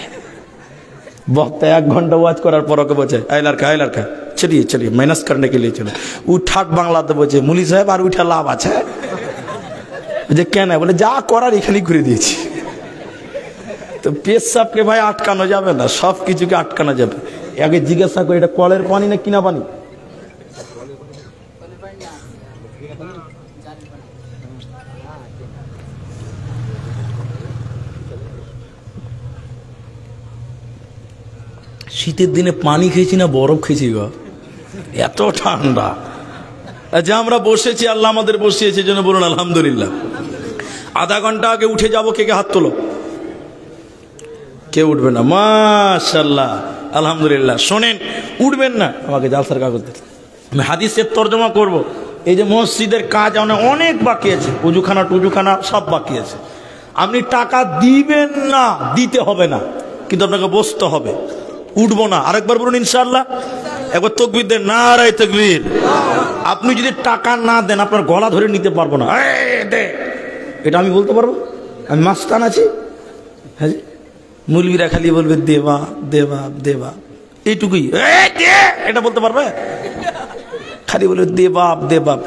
বক্তা 1 ঘন্টা ওয়াজ করার পর ওকে বলছে, আই লড়কা চলিয়ে চলিয়ে মাইনাস করने के लिए চলো। ও ঠাট বাংলাতে বলছে, মুলি সাহেব আর উঠা লাভ আছে? যে কেন? বলে যা করার এখানেই করে দিয়েছি। তো পেশাবকে ভাই আটকানো যাবে না, সব কিছুকে আটকানো যাবে। আগে জিজ্ঞাসা করে, এটা কলের পানি না কিনা পানি? শীতের দিনে পানি খেয়েছি না বরফ খেয়েছি গো, এত ঠান্ডা। যে আমরা বসেছি, আল্লাহ আমাদের বসিয়েছে, জন্য বলুন আলহামদুলিল্লাহ। আধা ঘন্টা আগে উঠে যাবো, কে কে হাত তোলো? কেউ উঠবে না, মাশাআল্লাহ আলহামদুলিল্লাহ। শোনেন, উঠবেন না, আমাকে জালসার কাগজ দেন, আমি হাদিসের তর্জমা করব। এই যে মসজিদের কাজ অনেক বাকি আছে, টুজুখানা সব বাকি আছে। আপনি টাকা দিবেন না, দিতে হবে না, কিন্তু আপনাকে বসতে হবে। উঠবো না, আরেকবার বলুন ইনশাআল্লাহ। একবার তাকবীর দেন, নারায়ে তাকবীর। আপনি যদি টাকা না দেন, আপনার গলা ধরে নিতে পারবো না। এটা আমি বলতে পারবো? আমি মাস্তান আছি? হ্যাঁ, মুলবিরা খালি বলবে দেবা দেবা দেবা, এইটুকুই। এটা বলতে পারবে? খালি বলবে দেবাব দেবাব।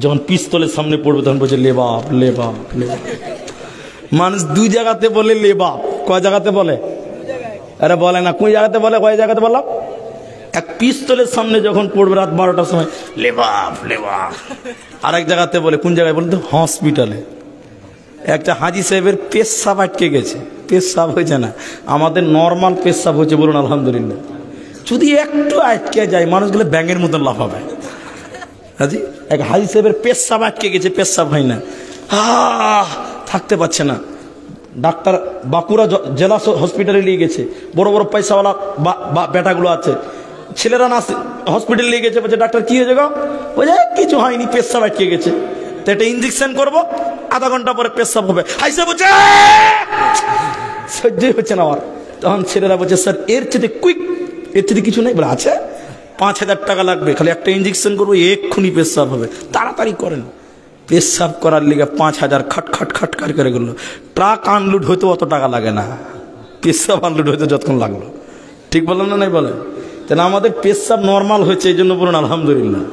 যখন পিস্তলের সামনে পড়বে তখন বলছে লে বাপ লে বাপ লে বাপ। মানুষ দুই জায়গাতে বলে লে বাপ, কয় জায়গাতে বলে? আরে বলে না, কোন জায়গাতে বলে, কয় জায়গাতে বললাম? এক পিস্তলের সামনে যখন পড়বে রাত 12টার সময় লে বাপ লে বাপ। আরেক জায়গাতে বলে, কোন জায়গায় বলুন তো? হসপিটালে। একটা হাজি সাহেবের পেশাব আটকে গেছে, পেশাব হয়েছে না, আমাদের নর্মাল পেশাব হয়েছে, বলুন আলহামদুলিল্লাহ। যদি একটু আটকে যায় মানুষগুলো ব্যাঙের মতন লাফাবে। হাজি এক হাজি সাহেবের পেশাব আটকে গেছে, পেশাব হয় না, থাকতে পারছে না। ডাক্তার বাঁকুড়া জেলা হসপিটালে নিয়ে গেছে, বড় বড় পয়সাওয়ালা বেটাগুলো আছে, ছেলেরা না হসপিটালে নিয়ে গেছে, বলছে ডাক্তার কি হয়েছে গো? বলছে কিছু হয়নি, পেশাব আটকে গেছে, তো একটা ইঞ্জেকশন করবো, আধা ঘন্টা পরে পেশাব হবে। হাইসে বলছে সহ্যই হচ্ছে না আমার। তখন ছেলেরা বলছে স্যার এর চেয়ে কুইক, এর চেয়ে কিছু নেই? বলে আছে, 5,000 টাকা লাগবে, খালি একটা ইঞ্জেকশন করবো, এক্ষুনি পেশাব হবে, তাড়াতাড়ি করেন। পেশাব করার লিগে 5,000 খট খট খট করে গেল। ট্রাক আনলোড হইতে অত টাকা লাগে না, পেশাব আনলোড হইতে যতক্ষণ লাগলো। ঠিক বললাম না? নাই বলেন? তাহলে আমাদের পেশাব নর্মাল হয়েছে, এই জন্য বলুন আলহামদুলিল্লাহ।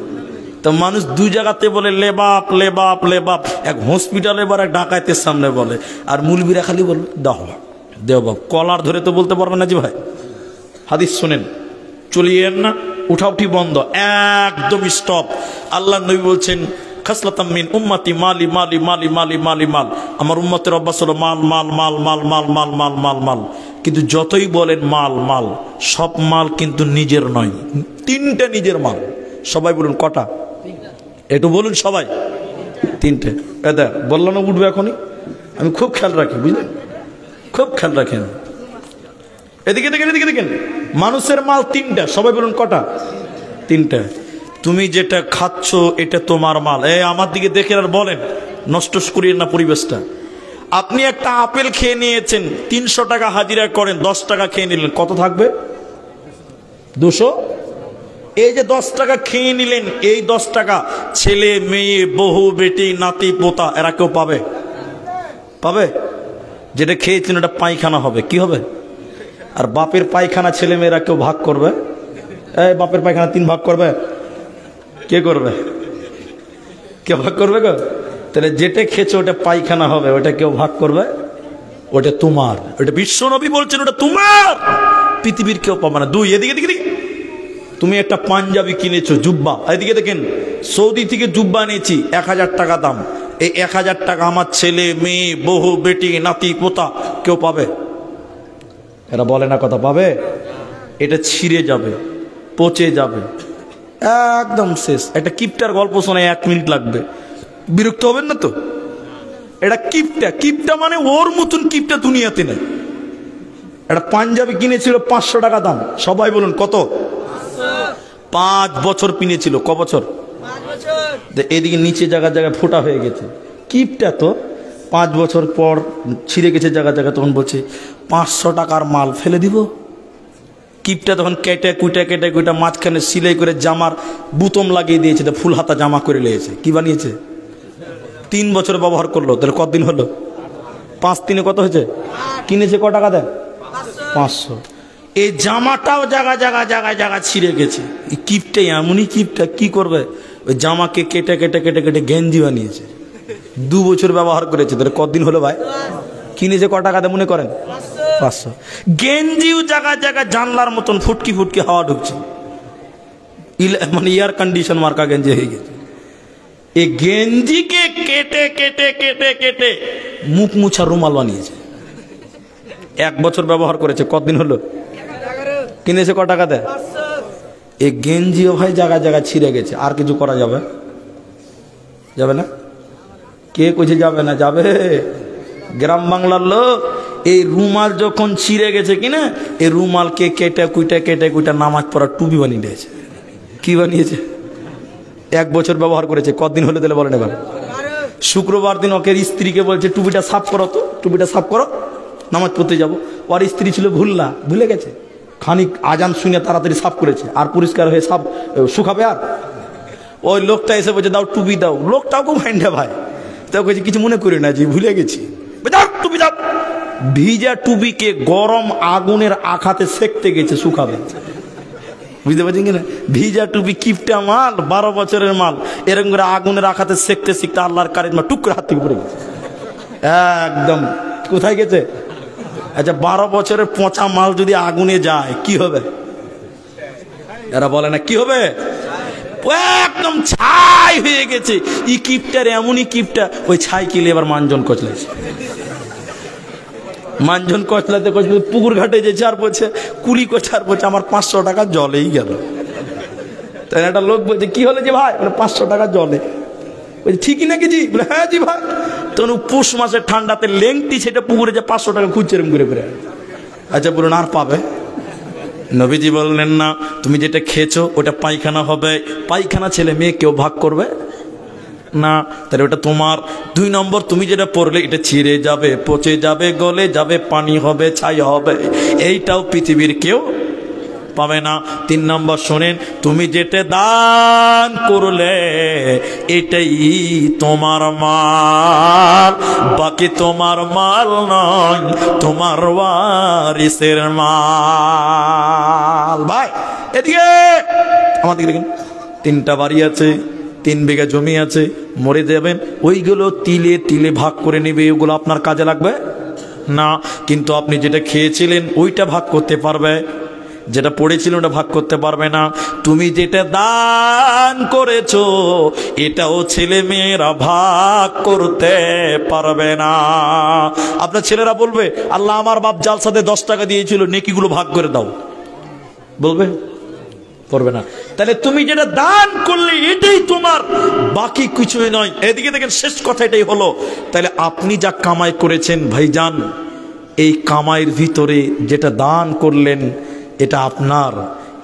তো মানুষ দুই জায়গাতে বলে লে বাপ লে বাপ লে বাপ, এক হসপিটালে বা এক ডাকাতের সামনে বলে, আর মুলবিরা খালি বলবে দাও দেও বাপ। কলার ধরে তো বলতে পারবে না জি ভাই। হাদিস শোনেন, চলিয়েন না, উঠাউঠি বন্ধ, একদম স্টপ। আল্লাহ নবী বলছেন খাসলাতাম মিন উম্মতি মালি মালি মালি মালি মালি মাল, আমার উম্মতের অভ্যাস হলো মাল মাল মাল মাল মাল মাল মাল মাল মাল। কিন্তু যতই বলেন মাল মাল, সব মাল কিন্তু নিজের নয়, 3টে নিজের মাল। সবাই বলুন কটা? একটু বলুন সবাই। 3টে। এটা বললো না উঠবে এখনই, আমি খুব খেয়াল রাখি, বুঝলেন, খুব খেয়াল রাখেন। এদিকে দেখেন, এদিকে দেখেন, মানুষের মাল 3টা। সবাই বলুন কটা? 3টা। তুমি যেটা খাচ্ছ এটা তোমার মাল। আমার দিকে দেখে আর বলেন, নষ্ট করিয়েন না পরিবেশটা। আপনি একটা আপেল খেয়ে নিয়েছেন, 300 টাকা হাজিরা করেন, 10 টাকা খেয়ে নিলেন, কত থাকবে? 200। এই যে 10 টাকা খেয়ে নিলেন, এই 10 টাকা ছেলে মেয়ে বহু বেটি নাতি পোতা এরা কেউ পাবে? পাবে? যেটা খেয়েছেন ওটা পায়খানা হবে, কি হবে? আর বাপের পায়খানা ছেলে মেয়েরা কেউ ভাগ করবে? এই বাপের পায়খানা 3 ভাগ করবে? কে করবে? কে ভাগ করবে গো? তাহলে যেটা খেয়েছো ওটা পায়খানা হবে, ওটা কেউ ভাগ করবে? ওটা তোমার, ওটা বিশ্ব নবী বলছেন ওটা তোমার, পৃথিবীর কেউ পাবে না। 2, এদিকে দিকে দিকে, তুমি একটা পাঞ্জাবি কিনেছো, জুব্বা, এদিকে দেখেন, সৌদি থেকে জুব্বা নিয়েছি, 1000 টাকা দাম। এই 1000 টাকা আমার ছেলে মেয়ে বহু বেটি নাতি পোতা কেউ পাবে? এরা বলে না কথা, পাবে? এটা ছিঁড়ে যাবে, পচে যাবে, একদম শেষ। একটা কিপটার গল্প শোনায় 1 মিনিট লাগবে, বিরক্ত হবেন না তো? এটা কিপটা, কিপটা মানে ওর মতন কিপটা দুনিয়াতে নেই। একটা পাঞ্জাবি কিনেছিল 500 টাকা দাম। সবাই বলুন কত? 5 বছর কিনেছিল। ক বছর? 5 বছর। এদিকে নিচে জায়গায় জায়গায় ফোঁটা হয়ে গেছে, কিপটা তো 5 বছর পর ছিঁড়ে গেছে জায়গা জায়গা। তখন বলছে 500 টাকার মাল ফেলে দিব। কিপটা তখন কেটে কুইটা মাঝখানে সিলাই করে জামার বুতম লাগিয়ে দিয়েছে, ফুল হাতা জামা করে নিয়েছে। কি বানিয়েছে? 3 বছর ব্যবহার করলো, তাহলে কতদিন হলো? 5 3 কত হয়েছে? কিনেছে ক টাকা দেয়? 500। এই জামাটাও জায়গা জায়গা জায়গায় জায়গা ছিঁড়ে গেছে। এই কিপটাই এমনই কিপটা, কি করবে? ওই জামাকে কেটে গেঞ্জি বানিয়েছে। 2 বছর ব্যবহার করেছে, তাহলে কতদিন হলো ভাই? কিনেছে ক টাকা দেয় মনে করেন? 500। গেঞ্জিও জায়গা জায়গা জানলার মতন ফুটকি হাওয়া ঢুকছে, মানে এয়ার কন্ডিশন মার্কা গেঞ্জি হয়ে গেছে। এই গেঞ্জিকে কেটে মুখ মুছার রুমাল বানিয়েছে। 1 বছর ব্যবহার করেছে, কতদিন হলো? কিনেছে ক টাকা দেয়? এই গেঞ্জিও ভাই জায়গা জায়গা ছিঁড়ে গেছে। আর কিছু করা যাবে? যাবে না? কে কইছে যাবে না? যাবে। গ্রাম বাংলার লোক এই রুমাল যখন ছিঁড়ে গেছে কিনা, এই রুমালকে কেটে কুইটা নামাজ পড়ার টুপি বানিয়ে দিয়েছে। কি বানিয়েছে? 1 বছর ব্যবহার করেছে, কতদিন হলো তাহলে বলেন এবার? শুক্রবার দিন ওকে স্ত্রীকে বলছে টুপিটা সাফ করো, তো টুপিটা সাফ করো, নামাজ পড়তে যাবো। ওর স্ত্রী ছিল ভুলে গেছে, খানিক আজান শুনে তাড়াতাড়ি সাফ করেছে, আর পরিষ্কার হয়ে সাফ শুকাবে। আর ওই লোকটা এসে বলছে দাও টুপি দাও। লোকটাও খুব হ্যান্ডে ভাই, তা বলছে কিছু মনে করি না যে ভুলে গেছি, টুপি দাও। ভিজা টুপিকে গরম আগুনের আঘাতে সেকতে গেছে, শুকাবে। বুঝতে পারছেন কিনা? ভিজা টুপি কিপটা মাল, 12 বছরের মাল, এরকম করে আগুনে রাখাতে শিখতে শিখতে আল্লাহর কারিজমা টুক করে হাত থেকে পড়ে গেছে একদম। কোথায় গেছে? আচ্ছা 12 বছরের পচা মাল যদি আগুনে যায় কি হবে? এরা বলে না কি হবে? একদম ছাই হয়ে গেছে। ই কিপটার এমনই কিপটা, ওই ছাই কিলে এবার মানজন কচলাইছে। মানজন কচলাতে কচলাতে পুকুর ঘাটে যে ছাড় পড়ছে, কুলি ছাড় পড়ছে, আমার 500 টাকা জলেই গেল। তাই একটা লোক বলছে কি হলে যে ভাই? 500 টাকা জলে। বলছে ঠিকই নাকি জি? বলে হ্যাঁ জি ভাই। তখন পুষ মাসের ঠান্ডাতে লেংটি সেটা পুকুরে যে 500 টাকা খুঁজছে এরকম করে করে। আচ্ছা বলুন আর পাবে? নবীজি বললেন না, তুমি যেটা খেয়েছো ওটা পায়খানা হবে, পায়খানা ছেলে মেয়ে কেউ ভাগ করবে না, তাহলে ওটা তোমার। 2 নম্বর, তুমি যেটা পড়লে এটা ছিঁড়ে যাবে, পচে যাবে, গলে যাবে, পানি হবে, ছাই হবে, এইটাও পৃথিবীর কেউ পাবে না। 3 নম্বর শোনেন, তুমি যেটা দান করলে এটাই তোমার মাল, বাকি তোমার মাল নয়, তোমার ওয়ারিসের মাল। ভাই এদিকে আমাদের দেখেন, 3টা বাড়ি আছে, 3 বিঘা জমি আছে, মরে যাবেন, ওইগুলো তিলে তিলে ভাগ করে নেবে, ওগুলো আপনার কাজে লাগবে না। কিন্তু আপনি যেটা খেয়েছিলেন ওইটা ভাগ করতে পারবে, যেটা পড়েছিল ওটা ভাগ করতে পারবে না। তুমি যেটা দান করেছো এটাও ছেলে মেয়েরা ভাগ করতে পারবে না। আপনার ছেলেরা বলবে আল্লাহ আমার বাপ জালসাতে 10 টাকা দিয়েছিল, নেকিগুলো ভাগ করে দাও, বলবে? করবে না। তাহলে তুমি যেটা দান করলে এটাই তোমার, বাকি কিছুই নয়। এদিকে দেখেন শেষ কথা এটাই হলো, তাহলে আপনি যা কামাই করেছেন ভাইজান, এই কামাইয়ের ভিতরে যেটা দান করলেন এটা আপনার।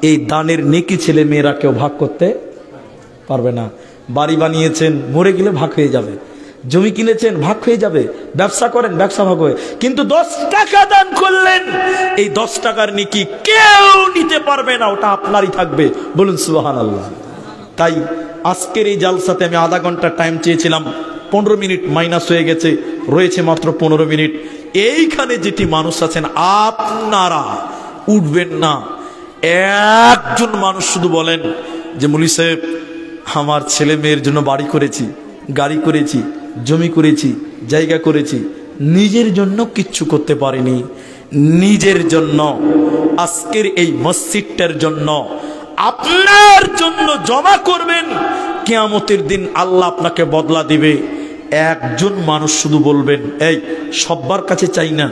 এই দানের নেকি ছেলে মেয়েরা কেউ ভাগ করতে পারবে না। বাড়ি বানিয়েছেন, মরে গেলে ভাগ হয়ে যাবে। জমি কিনেছেন, ভাগ হয়ে যাবে। ব্যবসা করেন, ব্যবসা ভাগ হবে। কিন্তু 10 টাকা দান করলেন, এই 10 টাকার নেকি কেউ নিতে পারবে না, ওটা আপনারই থাকবে। বলুন সুবহানাল্লাহ। তাই আজকের এই জালসাতে আমি আধা ঘন্টা টাইম চেয়েছিলাম, 15 মিনিট মাইনাস হয়ে গেছে, রয়েছে মাত্র 15 মিনিট। এইখানে যেটি মানুষ আছেন আপনারা উঠবেন না। একজন মানুষ শুধু বলেন যে মুলি সাহেব আমার ছেলে মেয়ের জন্য বাড়ি করেছি, গাড়ি করেছি, জমি করেছি, জায়গা করেছি, নিজের জন্য কিচ্ছু করতে পারিনি। নিজের জন্য আজকের এই মসজিদটার জন্য আপনার জন্য জমা করবেন, কিয়ামতের দিন আল্লাহ আপনাকে বদলা দিবে। একজন মানুষ শুধু বলবেন, এই সবার কাছে চাই না,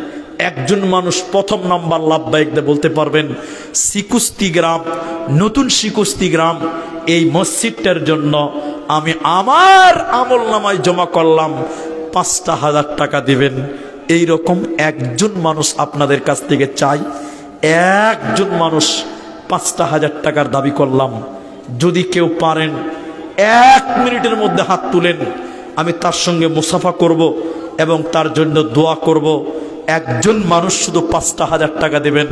একজন মানুষ প্রথম নাম্বার লাভবাহিক বলতে পারবেন শিকুস্তি গ্রাম, নতুন শিকুস্তি গ্রাম, এই মসজিদটার জন্য আমি আমার আমল নামায় জমা করলাম 5,000 টাকা দিবেন। এইরকম একজন মানুষ আপনাদের কাছ থেকে চাই। একজন মানুষ 5,000 টাকার দাবি করলাম। যদি কেউ পারেন 1 মিনিটের মধ্যে হাত তুলেন, আমি তার সঙ্গে মুসাফা করব এবং তার জন্য দোয়া করব। একজন মানুষ শুধু 5,000 টাকা দেবেন।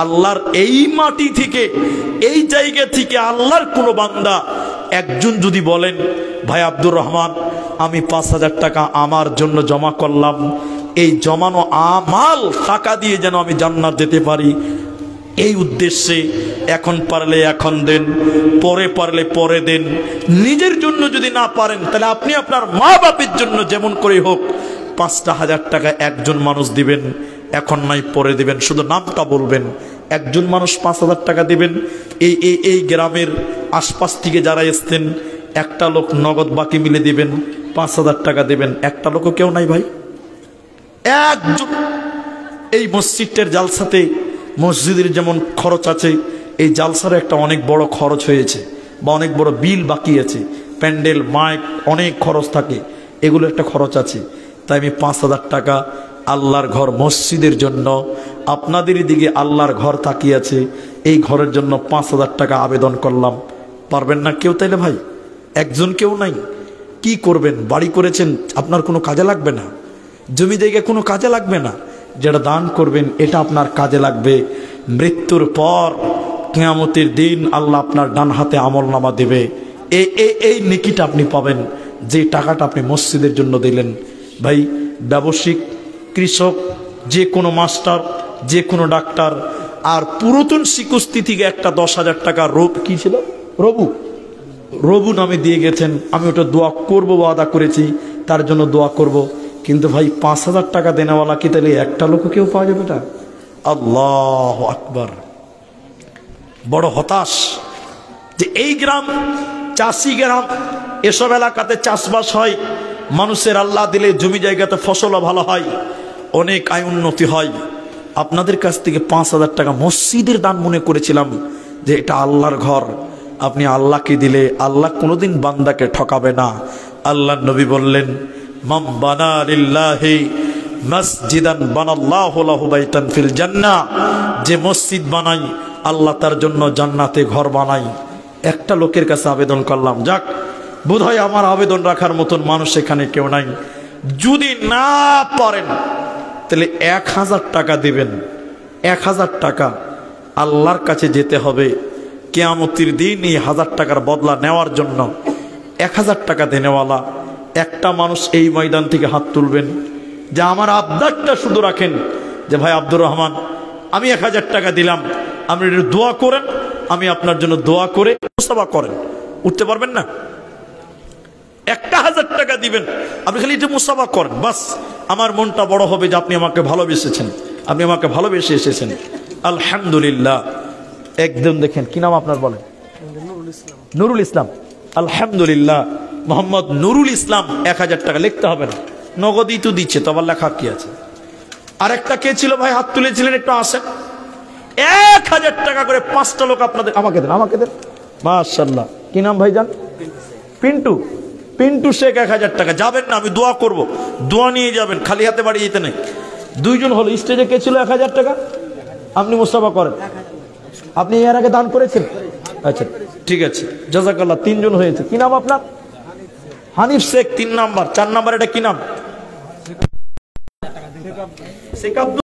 আল্লাহর এই মাটি থেকে, এই জায়গা থেকে আল্লাহর কোনো বান্দা একজন যদি বলেন ভাই আব্দুর রহমান আমি 5,000 টাকা আমার জন্য জমা করলাম, এই জমানো আমাল টাকা দিয়ে যেন আমি জান্নাত যেতে পারি, এই উদ্দেশ্যে এখন পারলে এখন দেন, পরে পারলে পরে দেন। নিজের জন্য যদি না পারেন তাহলে আপনি আপনার মা বাপের জন্য যেমন করে হোক 5,000 টাকা একজন মানুষ দিবেন। এখন নাই পরে দিবেন, শুধু নামটা বলবেন। একজন মানুষ 5,000 টাকা দিবেন। এই গ্রামের আশপাশ থেকে যারা এসছেন একটা লোক নগদ বাকি মিলে দিবেন, 5,000 টাকা দেবেন। একটা লোকও কেউ নাই ভাই, একজন। এই মসজিদের জালসাতে মসজিদের যেমন খরচ আছে, এই জালসার একটা অনেক বড় খরচ হয়েছে বা অনেক বড় বিল বাকি আছে। প্যান্ডেল, মাইক, অনেক খরচ থাকে, এগুলো একটা খরচ আছে। তাই আমি 5,000 টাকা আল্লাহর ঘর মসজিদের জন্য, আপনাদের দিকে আল্লাহর ঘর তাকিয়ে আছে, এই ঘরের জন্য 5,000 টাকা আবেদন করলাম। পারবেন না কেউ? তাইলে ভাই একজন কেউ নাই, কি করবেন? বাড়ি করেছেন, আপনার কোনো কাজে লাগবে না, জমি জায়গা কোনো কাজে লাগবে না। যেটা দান করবেন এটা আপনার কাজে লাগবে। মৃত্যুর পর কিয়ামতের দিন আল্লাহ আপনার ডান হাতে আমলনামা দেবে। এই নেকিটা আপনি পাবেন যে টাকাটা আপনি মসজিদের জন্য দিলেন। ভাই ব্যবসায়িক, কৃষক, যে কোনো মাস্টার, যে কোনো ডাক্তার, আর পুরাতন শিকুস্তি থেকে একটা 10,000 টাকা কি ছিল, রবু নামে দিয়ে গেছেন। আমি ওটা দোয়া করবো, ওয়াদা করেছি, তার জন্য দোয়া করব। কিন্তু ভাই 5,000 টাকা দেনেওয়ালা কি তাহলে একটা লোক কেউ পাওয়া যাবে? এটা আল্লাহু আকবার। বড় হতাশ যে এই গ্রাম চাষি গ্রাম, এসব এলাকাতে চাষবাস হয়, মানুষের আল্লাহ দিলে জমি জায়গাতে ফসলও ভালো হয়, অনেক আয় উন্নতি হয়। আপনাদের কাছ থেকে 5,000 টাকা মসজিদের দান মনে করেছিলাম যে এটা আল্লাহর ঘর, আপনি আল্লাহকে দিলে আল্লাহ কোনোদিন বান্দাকে ঠকাবে না। আল্লাহ নবী বললেন, মান বানা লিল্লাহি মসজিদান বানাল্লাহু লাহু বাইতান ফিল জান্নাহ, যে মসজিদ বানাই আল্লাহ তার জন্য জান্নাতে ঘর বানাই। একটা লোকের কাছে আবেদন করলাম, যাক বোধহয় আমার আবেদন রাখার মতন মানুষ এখানে কেউ নাই, যদি না পারেন তাহলে 1,000 টাকা দিবেন। 1,000 টাকা আল্লাহর কাছে যেতে হবে কিয়ামতের দিন এই 1,000 টাকার বদলা নেওয়ার জন্য। 1,000 টাকা দেনেওয়ালা একটা মানুষ এই ময়দান থেকে হাত তুলবেন যে আমার আবদারটা শুধু রাখেন যে ভাই আব্দুর রহমান, আমি 1,000 টাকা দিলাম, আপনি একটু দোয়া করেন, আমি আপনার জন্য দোয়া করে মুসাফা করেন। উঠতে পারবেন না? 1,000 টাকা দিবেন, আপনি খালি একটু মুসাফা করেন, বাস আমার মনটা বড় হবে যে আপনি আমাকে ভালোবেসেছেন, আপনি আমাকে ভালোবেসে এসেছেন। আলহামদুলিল্লাহ। একদম দেখেন কি নাম আপনার বলেন? নুরুল ইসলাম। আলহামদুলিল্লাহ, মোহাম্মদ নুরুল ইসলাম। 1,000 টাকা লিখতে হবে না, নগদই তো দিচ্ছে, তো আবার লেখা কি আছে? আরেকটা কে ছিল ভাই হাত তুলেছিলেন, একটু আসেন। 1,000 টাকা করে 5টা লোক আপনাদের আমাকে দেন, আমাকে দেন। মাশাআল্লাহ। কি নাম ভাইজান? পিন্টু। পিন্টু শেখ 1,000 টাকা। যাবেন না, আমি দোয়া করব, দোয়া নিয়ে যাবেন, খালি হাতে বাড়ি যেতে নেই। 2 জন হলো। স্টেজে কে ছিল 1,000 টাকা? আপনি মুস্তাফা করেন, আপনি এর আগে দান করেছেন? আচ্ছা ঠিক আছে, জাযাকাল্লাহ। 3 জন হয়েছে। কি নাম আপনার? হানিফ শেখ 3 নাম্বার। 4 নাম্বার এটা কি নাম? শেখ আব্দুল।